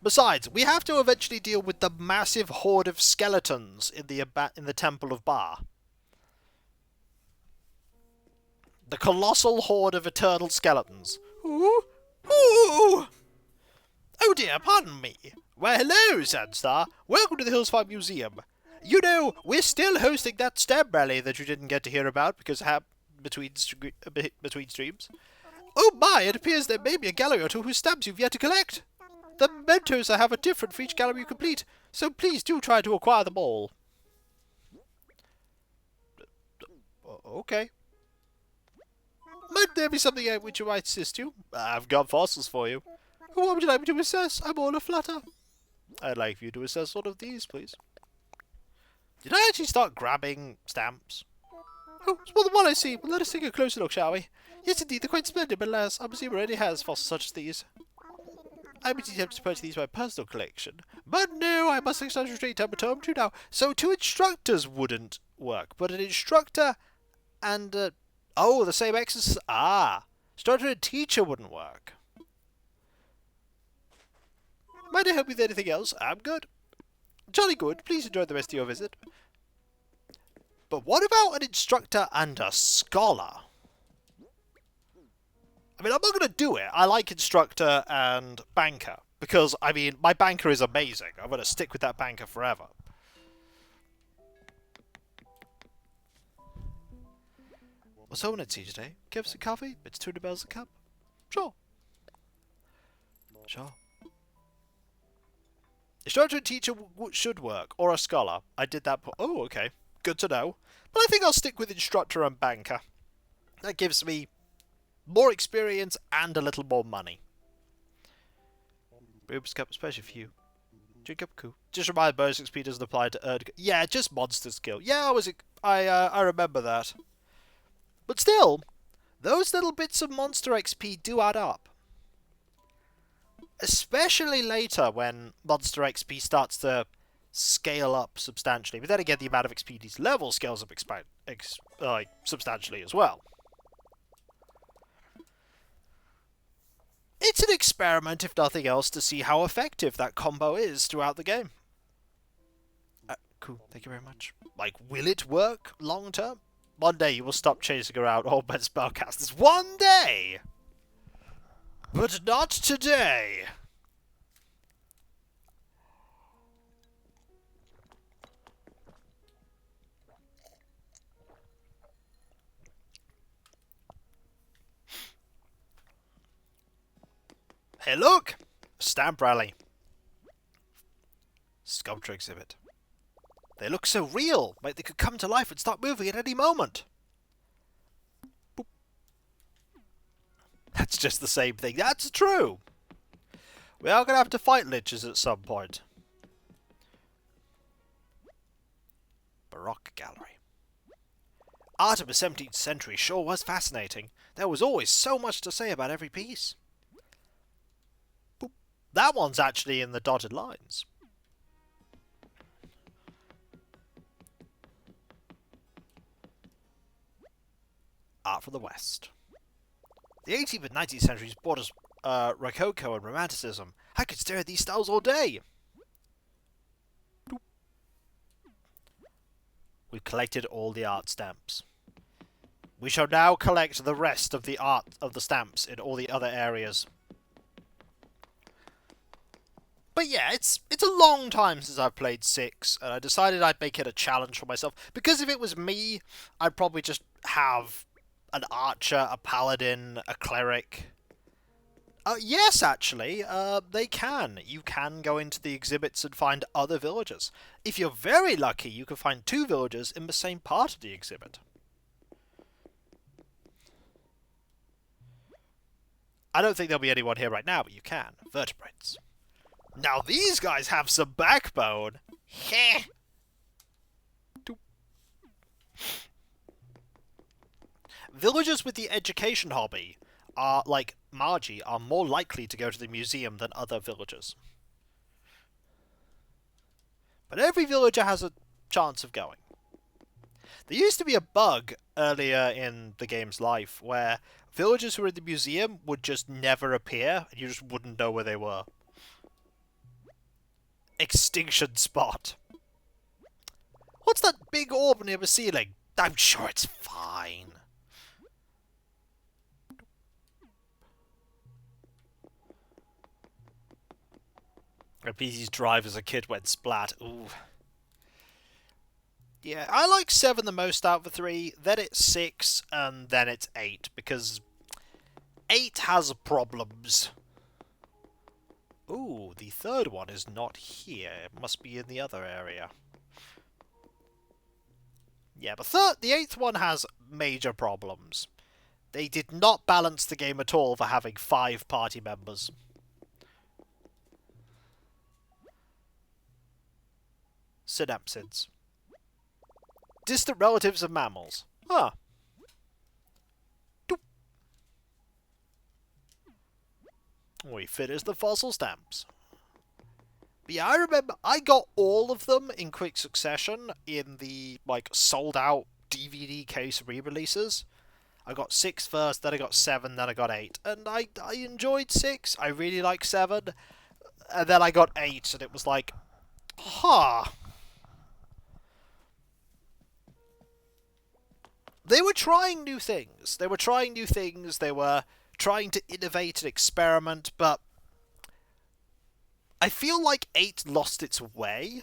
Besides, we have to eventually deal with the massive horde of skeletons in the Temple of Ba. The colossal horde of eternal skeletons. Ooh! Ooh! Oh dear, pardon me. Well, hello, Sandstar. Welcome to the Hillsfire Museum. You know, we're still hosting that stamp rally that you didn't get to hear about because it happened between streams. Oh my, it appears there may be a gallery or two whose stamps you've yet to collect. The mementos I have are different for each gallery you complete, so please do try to acquire them all. Okay. Might there be something which you might assist you? I've got fossils for you. What would you like me to assess? I'm all aflutter. I'd like for you to assess one of these, please. Did I actually start grabbing stamps? Oh, it's more than one I see. Well, let us take a closer look, shall we? Yes, indeed, they're quite splendid, but alas, our museum already has fossils such as these. I would attempt to purchase these for my personal collection, but no, I must exercise restraint to too now. So two instructors wouldn't work, but an instructor and oh, the same exercise. Ah, instructor and teacher wouldn't work. Might I help you with anything else? I'm good. Jolly good. Please enjoy the rest of your visit. But what about an instructor and a scholar? I mean, I'm not going to do it. I like instructor and banker. Because, I mean, my banker is amazing. I'm going to stick with that banker forever. What's home at tea today? Give us a coffee? It's 200 bells a cup? Sure. Sure. Instructor and teacher should work, or a scholar. I did that. Oh, okay. Good to know. But I think I'll stick with instructor and banker. That gives me more experience and a little more money. Rubik's Cup, especially for you. Drink up, cool. Just remind bonus XP doesn't apply to earned. Yeah, just monster skill. Yeah, I remember that. But still, those little bits of monster XP do add up. Especially later when Monster XP starts to scale up substantially. But then again, the amount of XP these levels scales up substantially as well. It's an experiment, if nothing else, to see how effective that combo is throughout the game. Cool, thank you very much. Like, will it work long term? One day you will stop chasing around all men spellcasters. One day! But not today! Hey look! Stamp rally. Sculpture exhibit. They look so real, like they could come to life and start moving at any moment. Boop. That's just the same thing. That's true! We are going to have to fight liches at some point. Baroque gallery. Art of the 17th century sure was fascinating. There was always so much to say about every piece. Boop. That one's actually in the dotted lines. Art from the West. The 18th and 19th centuries brought us Rococo and Romanticism. I could stare at these styles all day. Boop. We've collected all the art stamps. We shall now collect the rest of the art of the stamps in all the other areas. But yeah, it's a long time since I've played 6, and I decided I'd make it a challenge for myself. Because if it was me, I'd probably just have an archer, a paladin, a cleric. Yes, actually, they can. You can go into the exhibits and find other villagers. If you're very lucky, you can find 2 villagers in the same part of the exhibit. I don't think there'll be anyone here right now, but you can. Vertebrates. Now these guys have some backbone. Heh. Villagers with the education hobby are, like Margie, are more likely to go to the museum than other villagers. But every villager has a chance of going. There used to be a bug earlier in the game's life where villagers who were in the museum would just never appear, and you just wouldn't know where they were. Extinction spot. What's that big orb near the ceiling? I'm sure it's fine. PC's drive as a kid went splat. Ooh. Yeah, I like 7 the most out of the 3, then it's 6, and then it's 8, because 8 has problems. Ooh, the third one is not here. It must be in the other area. Yeah, but the 8th one has major problems. They did not balance the game at all for having 5 party members. Synapsids. Distant relatives of mammals. Huh. We finished the fossil stamps. But yeah, I remember I got all of them in quick succession in the, like, sold-out DVD case re-releases. I got 6 first, then I got 7, then I got 8. And I enjoyed 6, I really like 7. And then I got 8, and it was like, huh. They were trying new things. They were trying to innovate and experiment, but I feel like 8 lost its way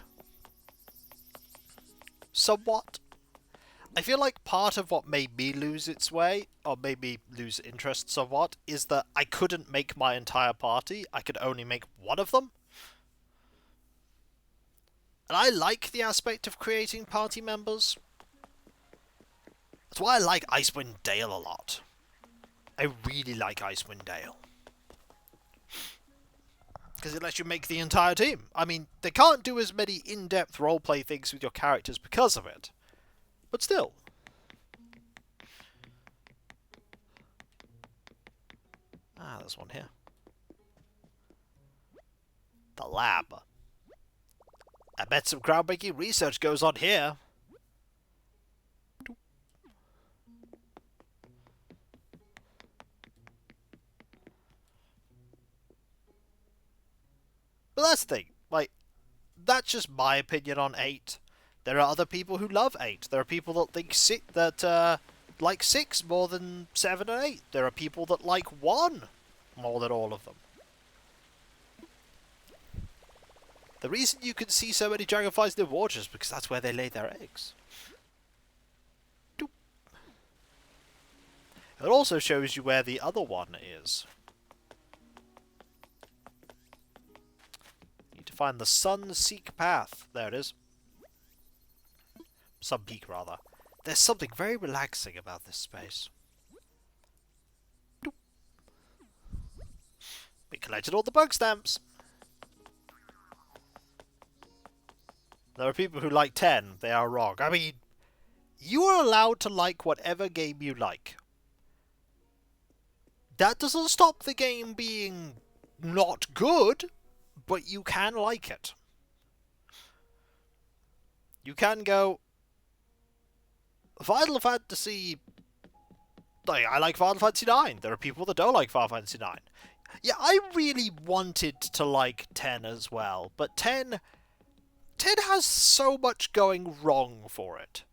somewhat. I feel like part of what made me lose its way, or made me lose interest somewhat, is that I couldn't make my entire party. I could only make one of them. And I like the aspect of creating party members. That's why I like Icewind Dale a lot. I really like Icewind Dale. Because it lets you make the entire team. I mean, they can't do as many in-depth roleplay things with your characters because of it. But still. Ah, there's one here. The lab. I bet some groundbreaking research goes on here. But that's the thing, like, that's just my opinion on 8. There are other people who love 8. There are people that think like 6 more than 7 and 8. There are people that like 1 more than all of them. The reason you can see so many dragonflies in the water is because that's where they lay their eggs. Doop. It also shows you where the other one is. Find the Sun-Seek Path. There it is. Sun Peak, rather. There's something very relaxing about this space. Doop. We collected all the bug stamps. There are people who like 10. They are wrong. I mean, you are allowed to like whatever game you like. That doesn't stop the game being not good. But you can like it. You can go, Final Fantasy... Like, I like Final Fantasy 9. There are people that don't like Final Fantasy 9. Yeah, I really wanted to like 10 as well. But 10 has so much going wrong for it.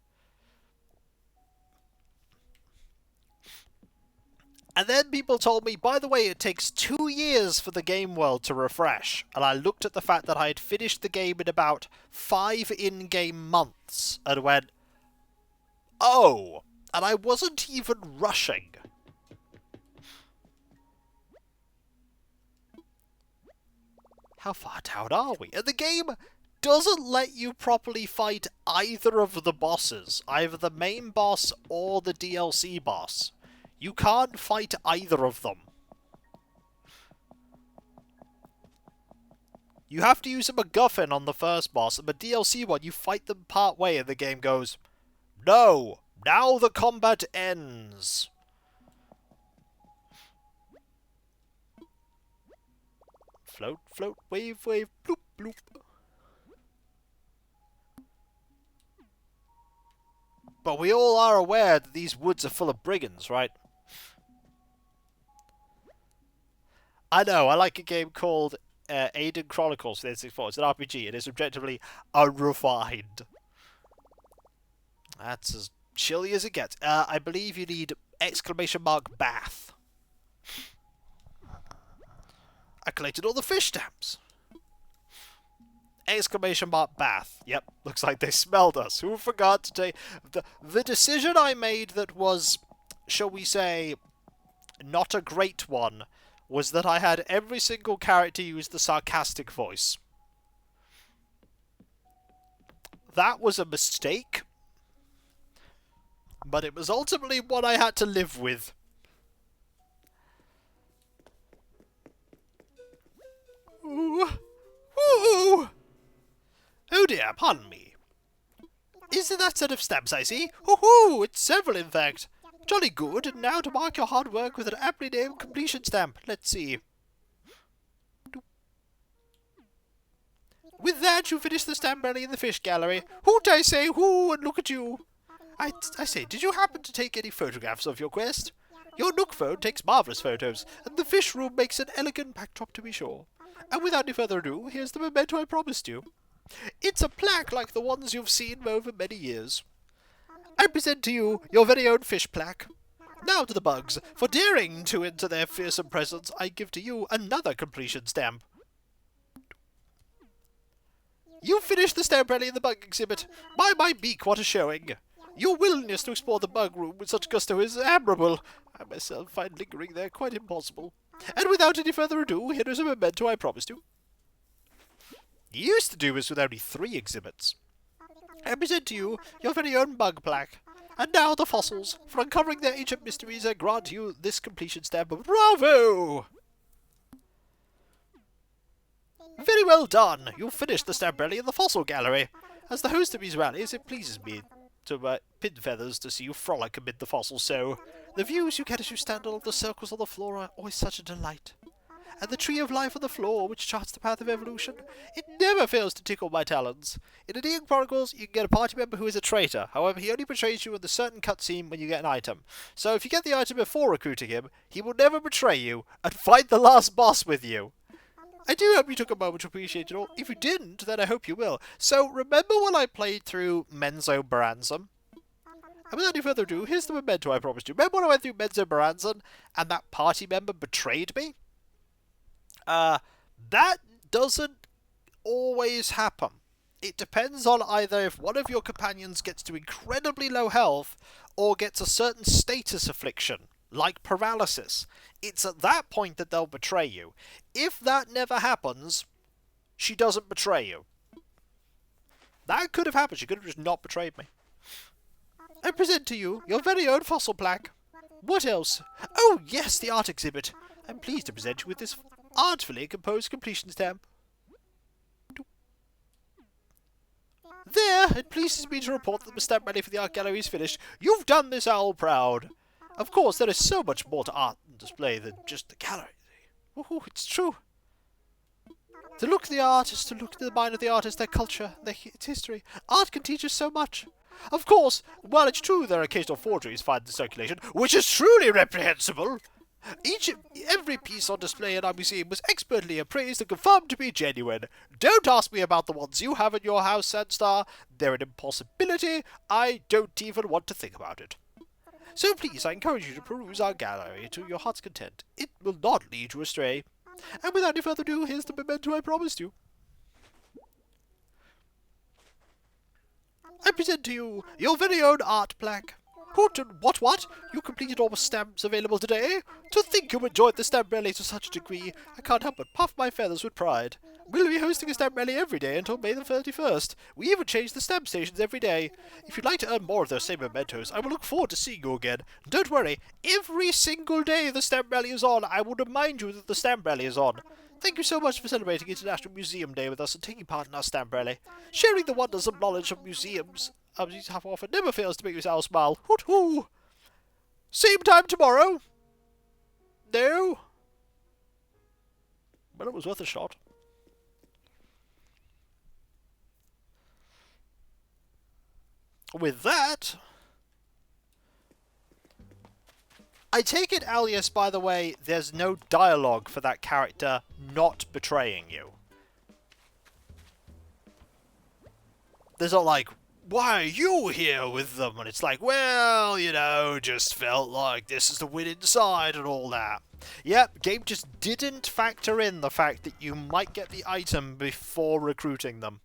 And then people told me, by the way, it takes 2 years for the game world to refresh. And I looked at the fact that I had finished the game in about 5 in-game months and went, oh, and I wasn't even rushing. How far down are we? And the game doesn't let you properly fight either of the bosses, either the main boss or the DLC boss. You can't fight either of them. You have to use a MacGuffin on the first boss, and the DLC one, you fight them part way and the game goes, no, now the combat ends. Float, float, wave, wave, bloop, bloop. But we all are aware that these woods are full of brigands, right? I know, I like a game called Aiden Chronicles for the N64. It's an RPG. It is objectively unrefined. That's as chilly as it gets. I believe you need exclamation mark bath. I collected all the fish stamps. Exclamation mark bath. Yep, looks like they smelled us. Who forgot to take... The decision I made that was, shall we say, not a great one, was that I had every single character use the sarcastic voice. That was a mistake, but it was ultimately what I had to live with. Ooh. Ooh. Oh dear, pardon me. Is it that set of stamps I see? Hoo-hoo! It's several, in fact. Jolly good, and now to mark your hard work with an aptly named completion stamp. Let's see. With that, you finish the stamp rally in the fish gallery. Hoot, I say, hoo, and look at you. I say, did you happen to take any photographs of your quest? Your Nook phone takes marvellous photos, and the fish room makes an elegant backdrop to be sure. And without any further ado, here's the memento I promised you. It's a plaque like the ones you've seen over many years. I present to you your very own fish plaque. Now to the bugs. For daring to enter their fearsome presence, I give to you another completion stamp. You finished the stamp rally in the bug exhibit. By my beak, what a showing! Your willingness to explore the bug room with such gusto is admirable. I myself find lingering there quite impossible. And without any further ado, here is a memento I promised you. You used to do this with only 3 exhibits. I present to you your very own bug plaque. And now the fossils. For uncovering their ancient mysteries, I grant you this completion stamp. Bravo! Very well done. You've finished the stamp rally in the fossil gallery. As the host of these rallies, it pleases me to pin feathers to see you frolic amid the fossils so. The views you get as you stand along the circles on the floor are always such a delight. And the tree of life on the floor, which charts the path of evolution, it never fails to tickle my talons. In Aenean Chronicles, you can get a party member who is a traitor. However, he only betrays you in the certain cutscene when you get an item. So if you get the item before recruiting him, he will never betray you and fight the last boss with you. I do hope you took a moment to appreciate it all. If you didn't, then I hope you will. So remember when I played through Menzo Baranzan? And without any further ado, here's the memento I promised you. Remember when I went through Menzo Baranzan and that party member betrayed me? That doesn't always happen. It depends on either if one of your companions gets to incredibly low health or gets a certain status affliction, like paralysis. It's at that point that they'll betray you. If that never happens, she doesn't betray you. That could have happened. She could have just not betrayed me. I present to you your very own fossil plaque. What else? Oh, yes, the art exhibit. I'm pleased to present you with this artfully composed completion stamp. There, it pleases me to report that the stamp rally for the art gallery is finished. You've done this owl proud. Of course, there is so much more to art and display than just the gallery. Ooh, it's true. To look at the art is to look at the mind of the artist, their culture, its history. Art can teach us so much. Of course, while it's true there are occasional forgeries found in circulation, which is truly reprehensible, every piece on display in our museum was expertly appraised and confirmed to be genuine. Don't ask me about the ones you have in your house, Sandstar. They're an impossibility. I don't even want to think about it. So please, I encourage you to peruse our gallery to your heart's content. It will not lead you astray. And without any further ado, here's the memento I promised you. I present to you your very own art plaque. Hoot and what? You completed all the stamps available today? To think you enjoyed the stamp rally to such a degree, I can't help but puff my feathers with pride. We'll be hosting a stamp rally every day until May the 31st. We even change the stamp stations every day. If you'd like to earn more of those same mementos, I will look forward to seeing you again. Don't worry, every single day the stamp rally is on, I will remind you that the stamp rally is on. Thank you so much for celebrating International Museum Day with us and taking part in our stamp rally. Sharing the wonders and knowledge of museums have often never fails to make us all smile. Hoot hoo! Same time tomorrow? No? Well, it was worth a shot. With that, I take it, Alias, by the way, there's no dialogue for that character not betraying you. There's not like, why are you here with them? And it's like, well, you know, just felt like this is the win inside and all that. Yep, game just didn't factor in the fact that you might get the item before recruiting them.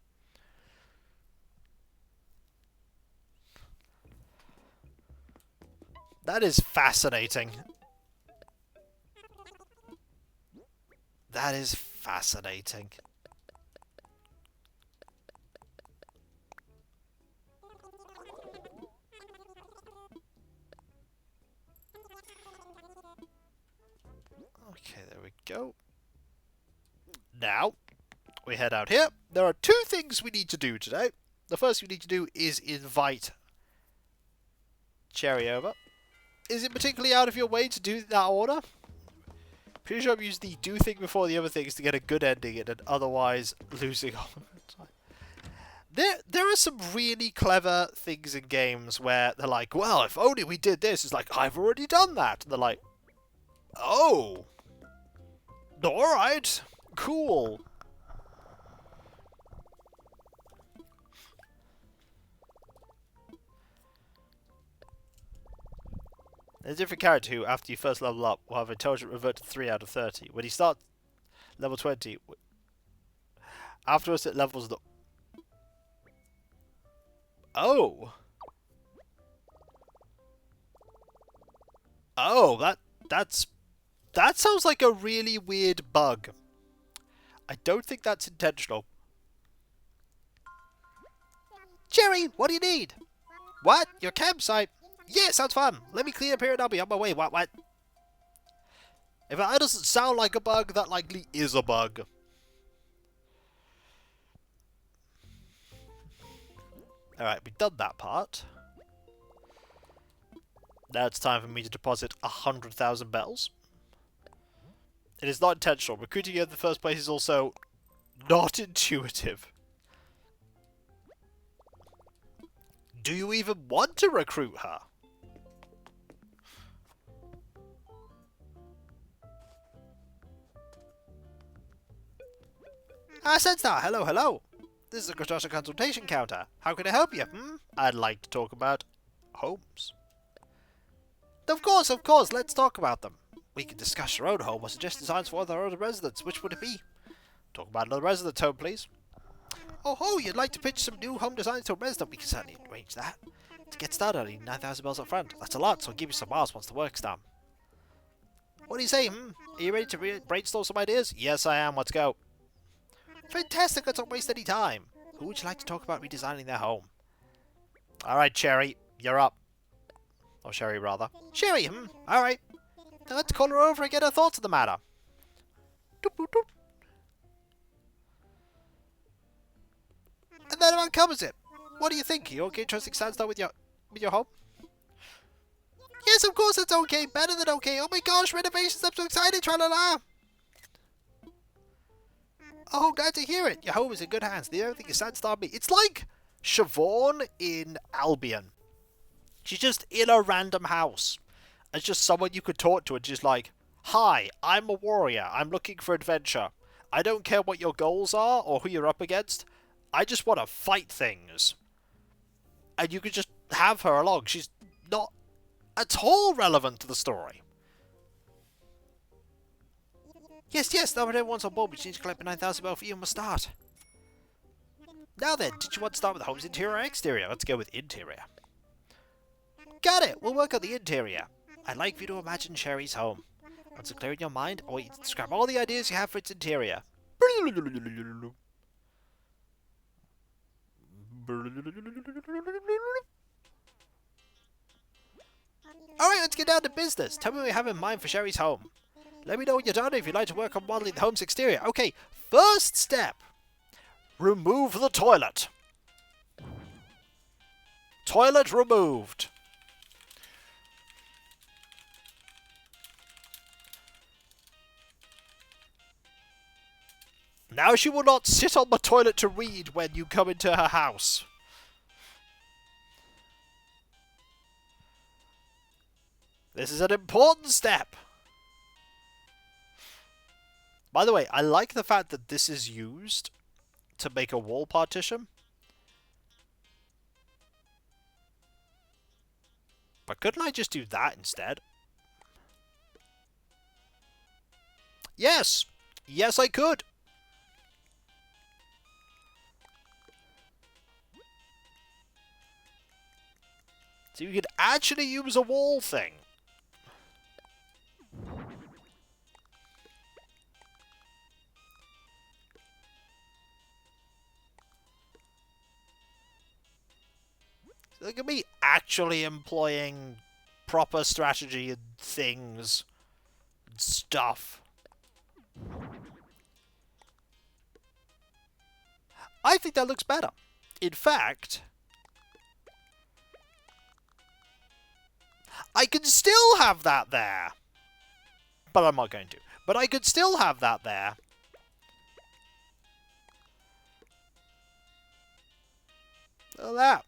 That is fascinating. That is fascinating. Okay, there we go. Now, we head out here. There are two things we need to do today. The first we need to do is invite Cherry over. Is it particularly out of your way to do that order? Pretty sure I've used the do thing before the other things to get a good ending and otherwise losing all of the time. There are some really clever things in games where they're like, well, if only we did this. It's like, I've already done that. And they're like, oh. Alright. Cool. There's a different character who, after you first level up, will have intelligence revert to 3 out of 30. When he starts level 20, afterwards it levels the... Oh! Oh, that sounds like a really weird bug. I don't think that's intentional. Jerry, what do you need? What? Your campsite? Yeah, sounds fun. Let me clean up here and I'll be on my way. What? If that doesn't sound like a bug, that likely is a bug. Alright, we've done that part. Now it's time for me to deposit 100,000 bells. It is not intentional. Recruiting you in the first place is also not intuitive. Do you even want to recruit her? Senstar, hello. This is a construction consultation counter. How can I help you? I'd like to talk about homes. Of course, let's talk about them. We can discuss your own home or suggest designs for other residents. Which would it be? Talk about another resident's home, please. Oh, you'd like to pitch some new home designs to a resident? We can certainly arrange that. To get started, I need 9,000 bells up front. That's a lot, so I'll give you some miles once the work's done. What do you say, Are you ready to brainstorm some ideas? Yes, I am. Let's go. Fantastic, let's not waste any time. Who would you like to talk about redesigning their home? Alright, Cherry, you're up. Or Sherry, rather. Sherry, Alright. Then let's call her over and get her thoughts on the matter. Doop, doop, doop. And that about covers it. What do you think? You okay trusting Sandstorm with your home? Yes, of course it's okay. Better than okay. Oh my gosh, renovations, I'm so excited, tra-la-la. Oh, glad to hear it. Your home is in good hands. The only thing is Sandstorm me. It's like Siobhan in Albion. She's just in a random house. It's just someone you could talk to and just like, hi, I'm a warrior. I'm looking for adventure. I don't care what your goals are or who you're up against. I just want to fight things. And you could just have her along. She's not at all relevant to the story. Yes, now that everyone's on board, we need to collect the 9,000 bell for you and we'll start. Now then, did you want to start with the home's interior or exterior? Let's go with interior. Got it! We'll work on the interior. I'd like for you to imagine Sherry's home. Once it's clear in your mind, I want you to describe all the ideas you have for its interior. Alright, let's get down to business. Tell me what you have in mind for Sherry's home. Let me know when you're done if you'd like to work on modeling the home's exterior. Okay, first step. Remove the toilet. Toilet removed. Now she will not sit on the toilet to read when you come into her house. This is an important step. By the way, I like the fact that this is used to make a wall partition. But couldn't I just do that instead? Yes! Yes, I could! So you could actually use a wall thing. So look at me actually employing proper strategy and things and stuff. I think that looks better. In fact, I could still have that there. But I'm not going to. But I could still have that there. Look at that.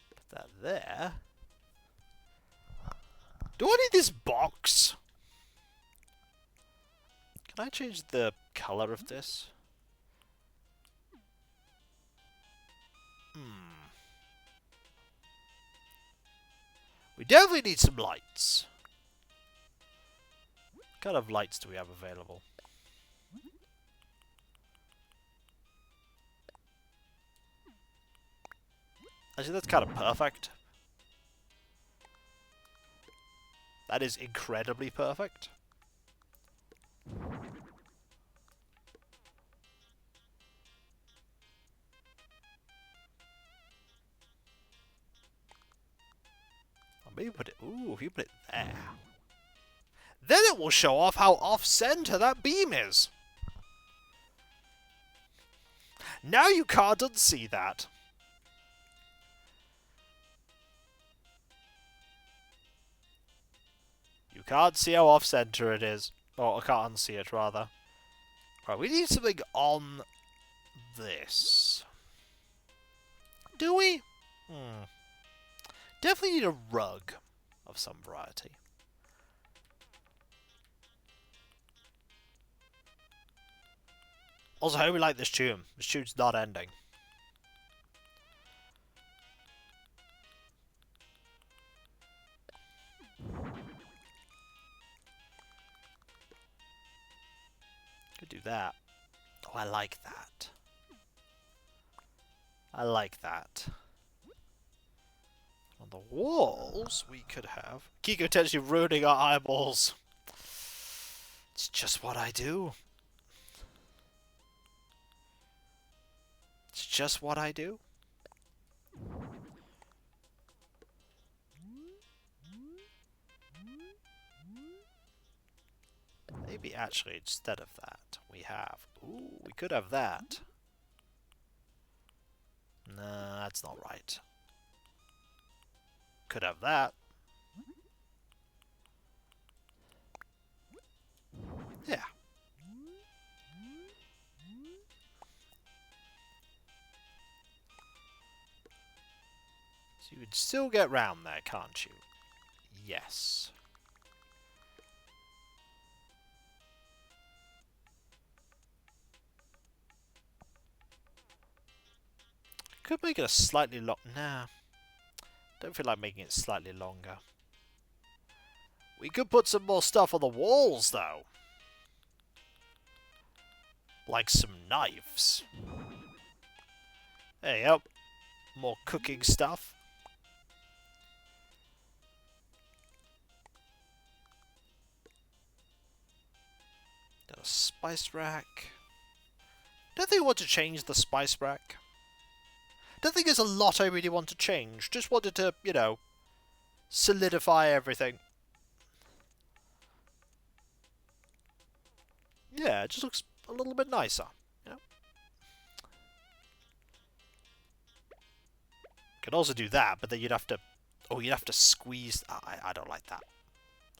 Put that there. Do I need this box? Can I change the color of this? We definitely need some lights. What kind of lights do we have available? Actually, that's kind of perfect. That is incredibly perfect. Maybe put it... Ooh, if you put it there. Then it will show off how off-center that beam is. Now you can't unsee that. You can't see how off-center it is. Or I can't unsee it, rather. Right, we need something on this. Do we? Definitely need a rug of some variety. Also, I hope we like this tune. This tune's not ending. Could do that. Oh, I like that. I like that. On the walls, we could have... Kiko potentially ruining our eyeballs. It's just what I do. It's just what I do. Maybe actually instead of that, we have... Ooh, we could have that. No, that's not right. Could have that. Yeah. So you would still get round there, can't you? Yes. Could make it a slightly long... Nah. Don't feel like making it slightly longer. We could put some more stuff on the walls, though. Like some knives. There you go. More cooking stuff. Got a spice rack. Don't think I want to change the spice rack. Don't think there's a lot I really want to change. Just wanted to, you know, solidify everything. Yeah, it just looks a little bit nicer. You know? Could also do that, but then you'd have to... Oh, you'd have to squeeze... I don't like that.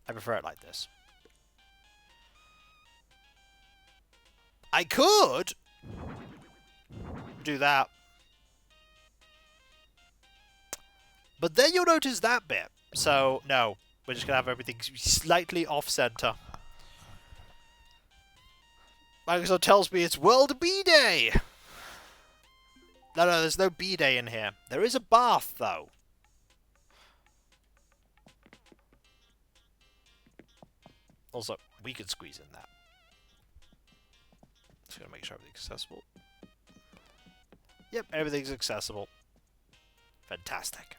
I prefer it like this. I could do that. But then you'll notice that bit. So, no. We're just going to have everything slightly off-center. Microsoft tells me it's World B-Day! No, there's no B-Day in here. There is a bath, though. Also, we could squeeze in that. Just going to make sure everything's accessible. Yep, everything's accessible. Fantastic.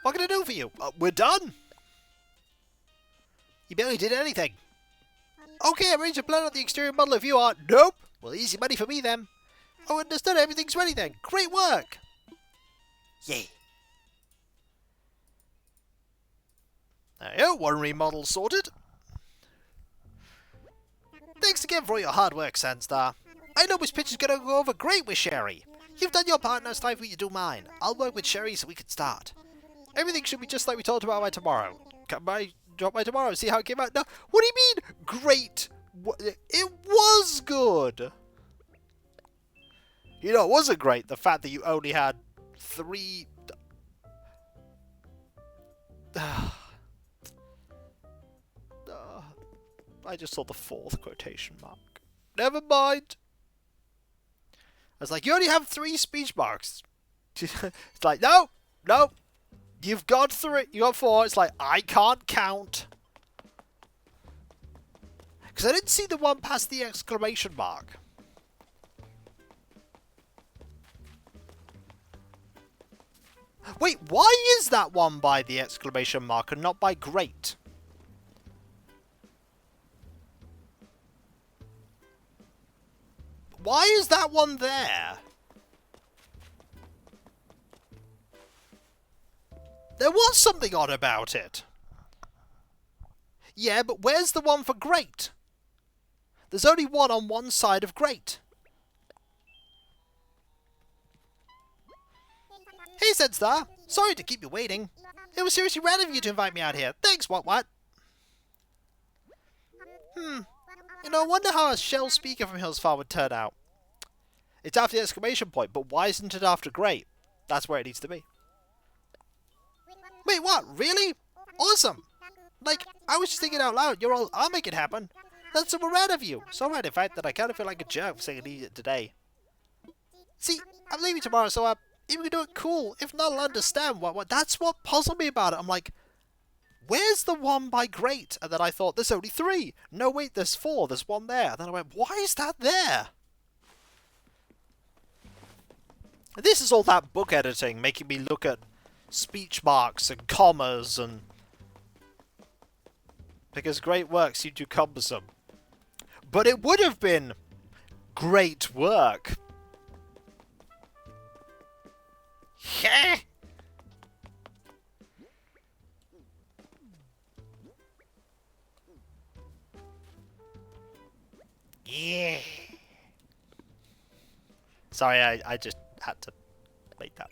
What can I do for you? We're done! You barely did anything. Okay, I'm ready to plan out the exterior model if you are. Nope! Well, easy money for me then. Oh, understood. Everything's ready then. Great work! Yay. There you go. One remodel sorted. Thanks again for all your hard work, Sandstar. I know this pitch is going to go over great with Sherry. You've done your part, now it's time for you to do mine. I'll work with Sherry so we can start. Everything should be just like we talked about by tomorrow. Drop by tomorrow, see how it came out. No, what do you mean? Great. It was good. You know, it wasn't great. The fact that you only had 3... I just saw the 4th quotation mark. Never mind. I was like, you only have 3 speech marks. It's like, no. You've got 3. You got 4. It's like, I can't count. Because I didn't see the one past the exclamation mark. Wait, why is that one by the exclamation mark and not by great? Why is that one there? There was something odd about it. Yeah, but where's the one for great? There's only one on one side of great. Hey, Zedstar. Sorry to keep you waiting. It was seriously rad of you to invite me out here. Thanks, what? You know, I wonder how a shell speaker from Hillsfar would turn out. It's after the exclamation point, but why isn't it after great? That's where it needs to be. Wait, what? Really? Awesome! Like, I was just thinking out loud. You're all, I'll make it happen. That's super rad of you. So rad, in fact, that I kind of feel like a jerk for saying I need it today. See, I'm leaving tomorrow, so if we can do it, cool. If not, I'll understand. What? That's what puzzled me about it. I'm like, where's the one by great? And then I thought, there's only 3. No, wait, there's 4. There's one there. And then I went, why is that there? And this is all that book editing, making me look at speech marks and commas and... Because great work seemed too cumbersome. But it would have been great work. Yeah. Yeah. Sorry, I just had to make that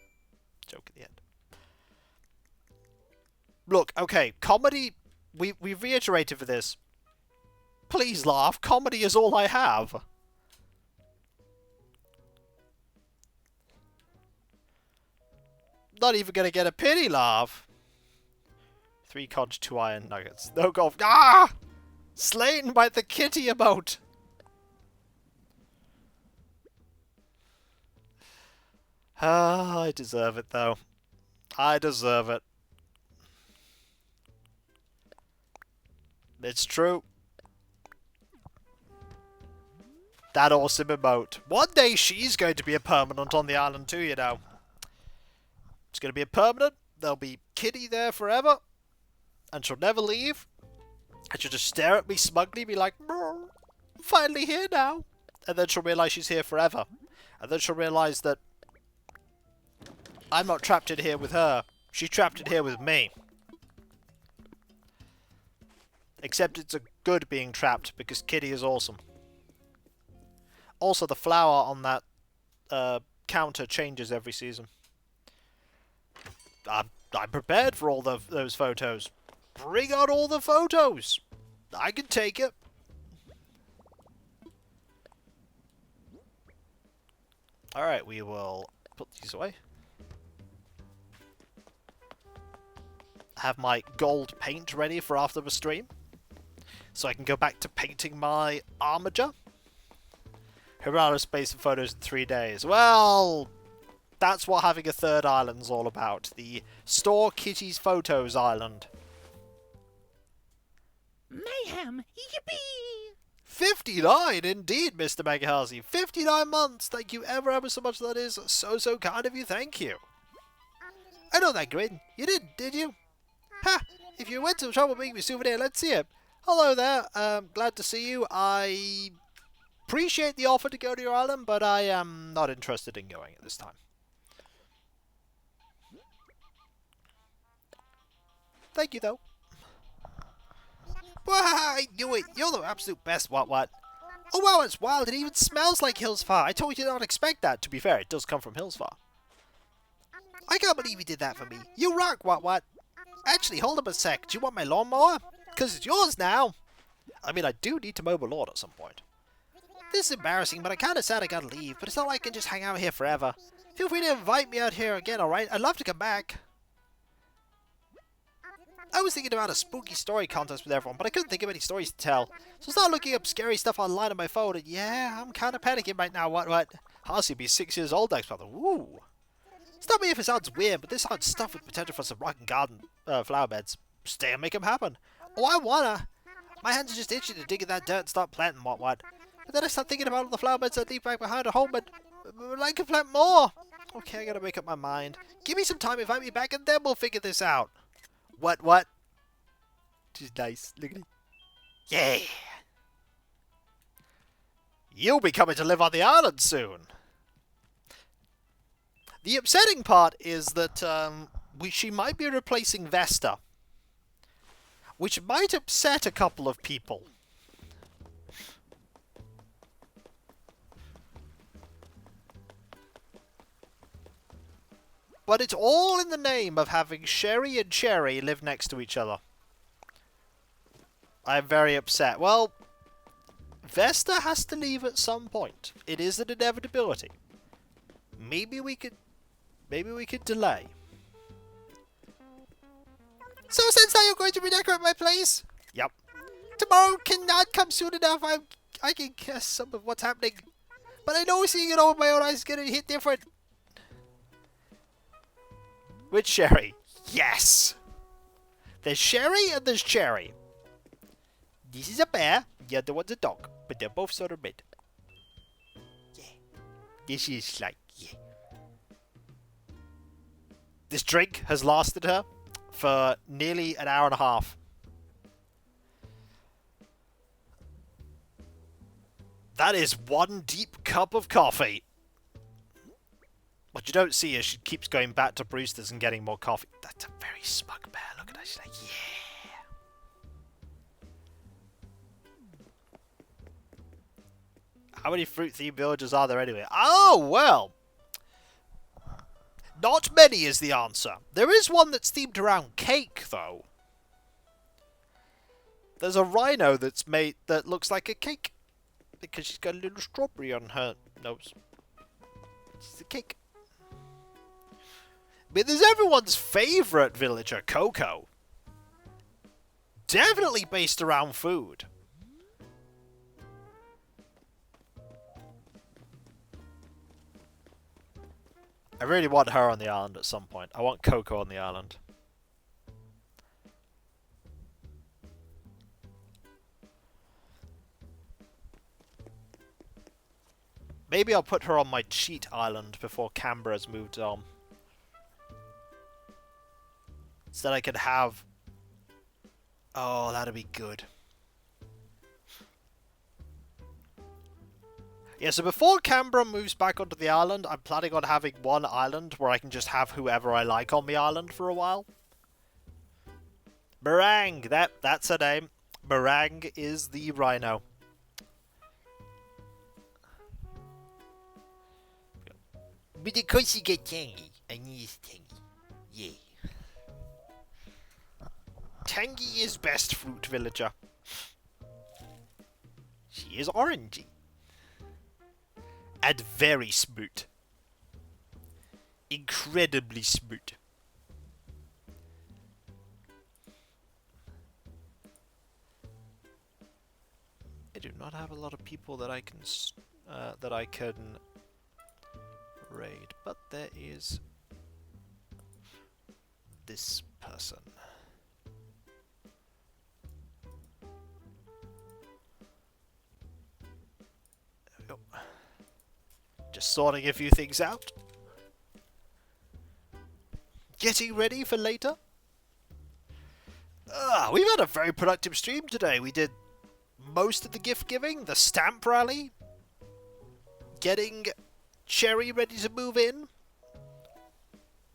joke at the end. Look, okay, comedy, we've reiterated for this. Please laugh, comedy is all I have. Not even gonna get a pity laugh. 3 conch, 2 iron nuggets. No golf. Ah! Slain by the kitty emote. Ah, I deserve it though. I deserve it. It's true. That awesome emote. One day she's going to be a permanent on the island too, you know. It's going to be a permanent. There'll be Kitty there forever. And she'll never leave. And she'll just stare at me smugly, be like, I'm finally here now. And then she'll realise she's here forever. And then she'll realise that I'm not trapped in here with her. She's trapped in here with me. Except it's a good being trapped, because Kitty is awesome. Also, the flower on that counter changes every season. I'm prepared for all those photos. Bring on all the photos! I can take it. Alright, we will put these away. Have my gold paint ready for after the stream. So I can go back to painting my armature. Hirara space of photos in 3 days. Well, that's what having a third island's all about. The Store Kitty's Photos Island. Mayhem! Yippee! 59 indeed, Mr. Megahazi. 59 months. Thank you ever so much. That is so kind of you. Thank you. I know that grin. You did you? Ha! If you went to trouble making me a souvenir, let's see it. Hello there. Glad to see you. I appreciate the offer to go to your island, but I am not interested in going at this time. Thank you, though. Why, I knew it. You're the absolute best, what? Oh, wow, it's wild. It even smells like Hillsfar. I told you to not expect that. To be fair, it does come from Hillsfar. I can't believe you did that for me. You rock, what? Actually, hold up a sec. Do you want my lawnmower? Because it's yours now. I mean, I do need to mow the lawn at some point. This is embarrassing, but I kind of sad I gotta leave. But it's not like I can just hang out here forever. Feel free to invite me out here again, alright? I'd love to come back. I was thinking about a spooky story contest with everyone, but I couldn't think of any stories to tell. So I started looking up scary stuff online on my phone, and yeah, I'm kind of panicking right now. What? Hardly be 6 years old next month. Woo! Stop me if it sounds weird, but this sounds stuffed with potential for some rockin' garden flower beds. Stay and make them happen. Oh, I wanna. My hands are just itching to dig in that dirt and start planting what. But then I start thinking about all the flower beds I leave back behind at home, but I can plant more. Okay, I gotta make up my mind. Give me some time, invite me back, and then we'll figure this out. What? She's nice. Look at it. Yeah. You'll be coming to live on the island soon. The upsetting part is that she might be replacing Vesta, which might upset a couple of people. But it's all in the name of having Sherry and Cherry live next to each other. I'm very upset. Well, Vesta has to leave at some point. It is an inevitability. Maybe we could delay. So since now you're going to redecorate my place? Yep. Tomorrow cannot come soon enough. I can guess some of what's happening. But I know seeing it all with my own eyes is going to hit different. With Sherry. Yes! There's Sherry and there's Cherry. This is a bear, the other one's a dog, but they're both sort of red. Yeah. This is like, yeah. This drink has lasted her for nearly an hour and a half. That is one deep cup of coffee. What you don't see is she keeps going back to Brewster's and getting more coffee. That's a very smug bear. Look at her. She's like, yeah. How many fruit-themed villages are there anyway? Oh, well. Not many is the answer. There is one that's themed around cake, though. There's a rhino that's made that looks like a cake. Because she's got a little strawberry on her nose. She's a cake. I mean, there's everyone's favourite villager, Coco. Definitely based around food. I really want her on the island at some point. I want Coco on the island. Maybe I'll put her on my cheat island before Canberra's moved on. So that I could have... Oh, that'd be good. Yeah, so before Canberra moves back onto the island, I'm planning on having one island where I can just have whoever I like on the island for a while. Meringue! That's her name. Meringue is the rhino. But of course you get Tangy. I need Tangy. Yeah. Tangy is best fruit villager. She is orangey. And very smooth. Incredibly smooth. I do not have a lot of people that I can raid, but there is this person. There we go. Just sorting a few things out. Getting ready for later. We've had a very productive stream today. We did most of the gift giving, the stamp rally, getting Sherry ready to move in,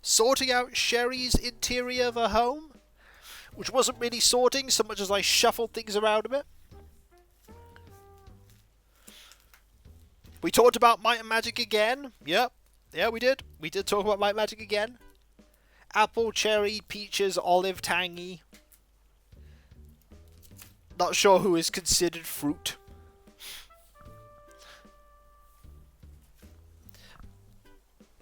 sorting out Sherry's interior of her home, which wasn't really sorting so much as I shuffled things around a bit. We talked about Might and Magic again. Yep. Yeah, we did. We did talk about Might and Magic again. Apple, cherry, peaches, olive, tangy. Not sure who is considered fruit.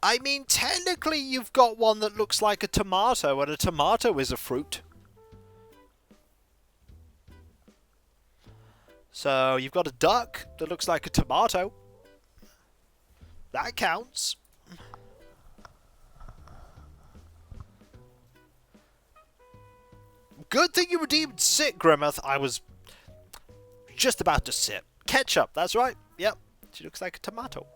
I mean, technically you've got one that looks like a tomato, and a tomato is a fruit. So, you've got a duck that looks like a tomato. That counts. Good thing you redeemed sit, Grimmeth. I was just about to sit. Ketchup, that's right. Yep, she looks like a tomato.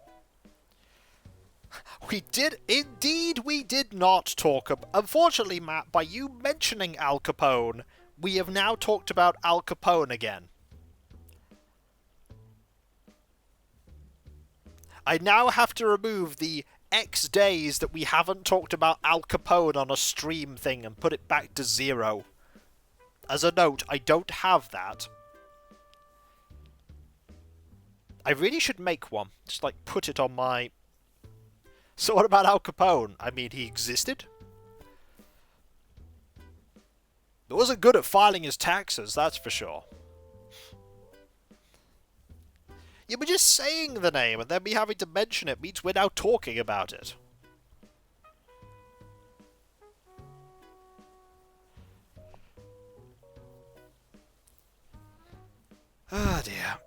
We did not talk about... Unfortunately, Matt, by you mentioning Al Capone, we have now talked about Al Capone again. I now have to remove the X days that we haven't talked about Al Capone on a stream thing and put it back to 0. As a note, I don't have that. I really should make one. Just, like, put it on my... So what about Al Capone? I mean, he existed. He wasn't good at filing his taxes, that's for sure. Yeah, but just saying the name and then me having to mention it means we're now talking about it. Ah, dear.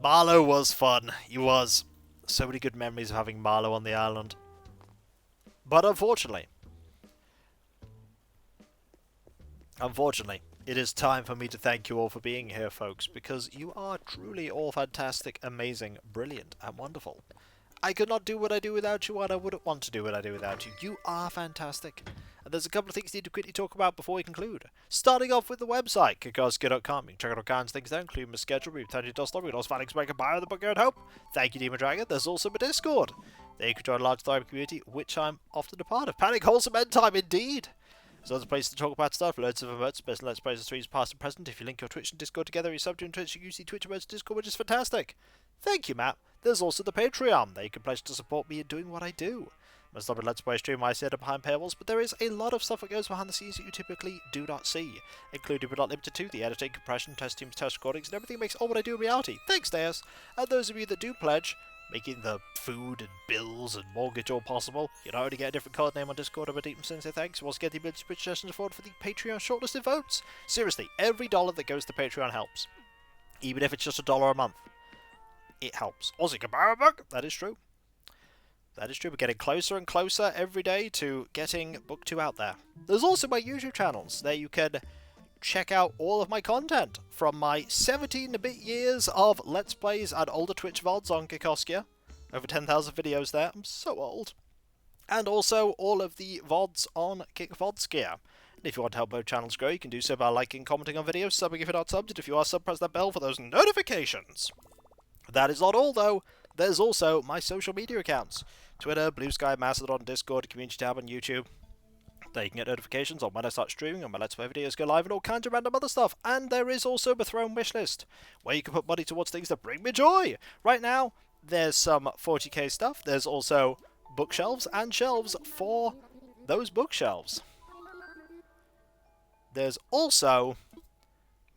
Marlowe was fun. He was. So many good memories of having Marlowe on the island. But unfortunately, it is time for me to thank you all for being here, folks, because you are truly all fantastic, amazing, brilliant, and wonderful. I could not do what I do without you, and I wouldn't want to do what I do without you. You are fantastic. And there's a couple of things we need to quickly talk about before we conclude. Starting off with the website, kickassgear.com. You can check out all kinds of things there, including my schedule, we've turned into we can also find links to bio the book at Hope. Thank you, Demon Dragon. There's also my Discord. There you can join a large thriving community, which I'm often a part of. Panic, wholesome end time, indeed. There's other places to talk about stuff, loads of emotes, best Let's Plays streams past and present. If you link your Twitch and Discord together, you sub to Twitch, you see Twitch emotes Discord, which is fantastic. Thank you, Matt. There's also the Patreon. There you can pledge to support me in doing what I do. Most of the Let's Play stream I sit behind paywalls, but there is a lot of stuff that goes behind the scenes that you typically do not see, including but not limited to the editing, compression, test teams, test recordings, and everything that makes all what I do a reality. Thanks, Deus. And those of you that do pledge, making the food and bills and mortgage all possible. You know how to get a different code name on Discord over deep and sincere thanks. Also get the ability to put suggestions forward for the Patreon shortlisted votes. Seriously, every dollar that goes to Patreon helps. Even if it's just $1 a month. It helps. Also, you can buy a book. That is true. That is true. We're getting closer and closer every day to getting Book 2 out there. There's also my YouTube channels. There you can check out all of my content from my 17-bit years of Let's Plays and older Twitch VODs on Kikoskia. Over 10,000 videos there. I'm so old. And also all of the VODs on KickVodskia. And if you want to help both channels grow, you can do so by liking, commenting on videos, subbing if you're not subbed, and if you are subbed, press that bell for those notifications. That is not all, though. There's also my social media accounts. Twitter, Blue Sky, Mastodon, Discord, Community tab on YouTube. There you can get notifications on when I start streaming, and my Let's Play videos go live, and all kinds of random other stuff. And there is also the Throne Wishlist, where you can put money towards things that bring me joy. Right now, there's some 40k stuff. There's also bookshelves and shelves for those bookshelves. There's also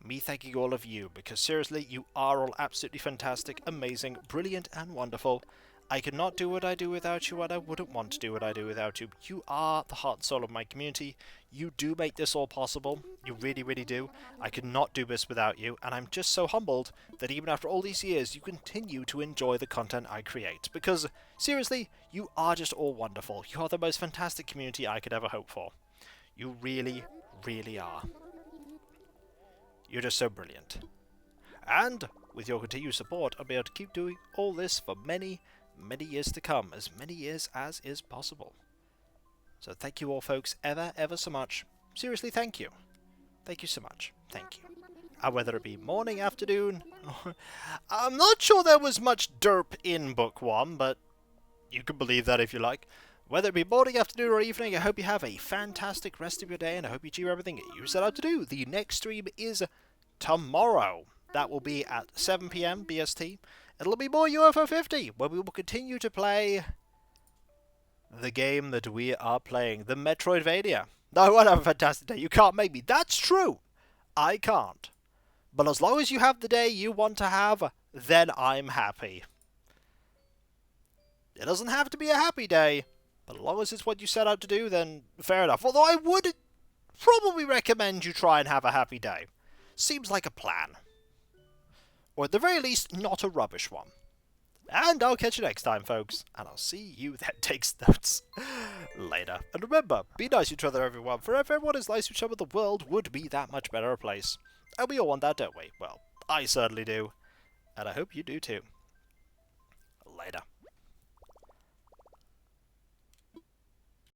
me thanking all of you, because seriously, you are all absolutely fantastic, amazing, brilliant, and wonderful. I could not do what I do without you, and I wouldn't want to do what I do without you. You are the heart and soul of my community. You do make this all possible. You really, really do. I could not do this without you, and I'm just so humbled that even after all these years, you continue to enjoy the content I create. Because, seriously, you are just all wonderful. You are the most fantastic community I could ever hope for. You really, really are. You're just so brilliant. And with your continued support, I'll be able to keep doing all this for many, many years to come. As many years as is possible. So thank you all, folks, ever so much. Seriously, thank you. Thank you so much. Thank you. And whether it be morning, afternoon... I'm not sure there was much derp in Book 1, but you can believe that if you like. Whether it be morning, afternoon, or evening, I hope you have a fantastic rest of your day, and I hope you achieve everything you set out to do. The next stream is tomorrow. That will be at 7 PM BST. It'll be more UFO 50, where we will continue to play the game that we are playing, the Metroidvania. No, I won't have a fantastic day. You can't make me. That's true. I can't. But as long as you have the day you want to have, then I'm happy. It doesn't have to be a happy day. But as long as it's what you set out to do, then fair enough. Although I would probably recommend you try and have a happy day. Seems like a plan. Or at the very least, not a rubbish one. And I'll catch you next time, folks. And I'll see you that takes notes later. And remember, be nice to each other, everyone. For if everyone is nice to each other, the world would be that much better a place. And we all want that, don't we? Well, I certainly do. And I hope you do too. Later.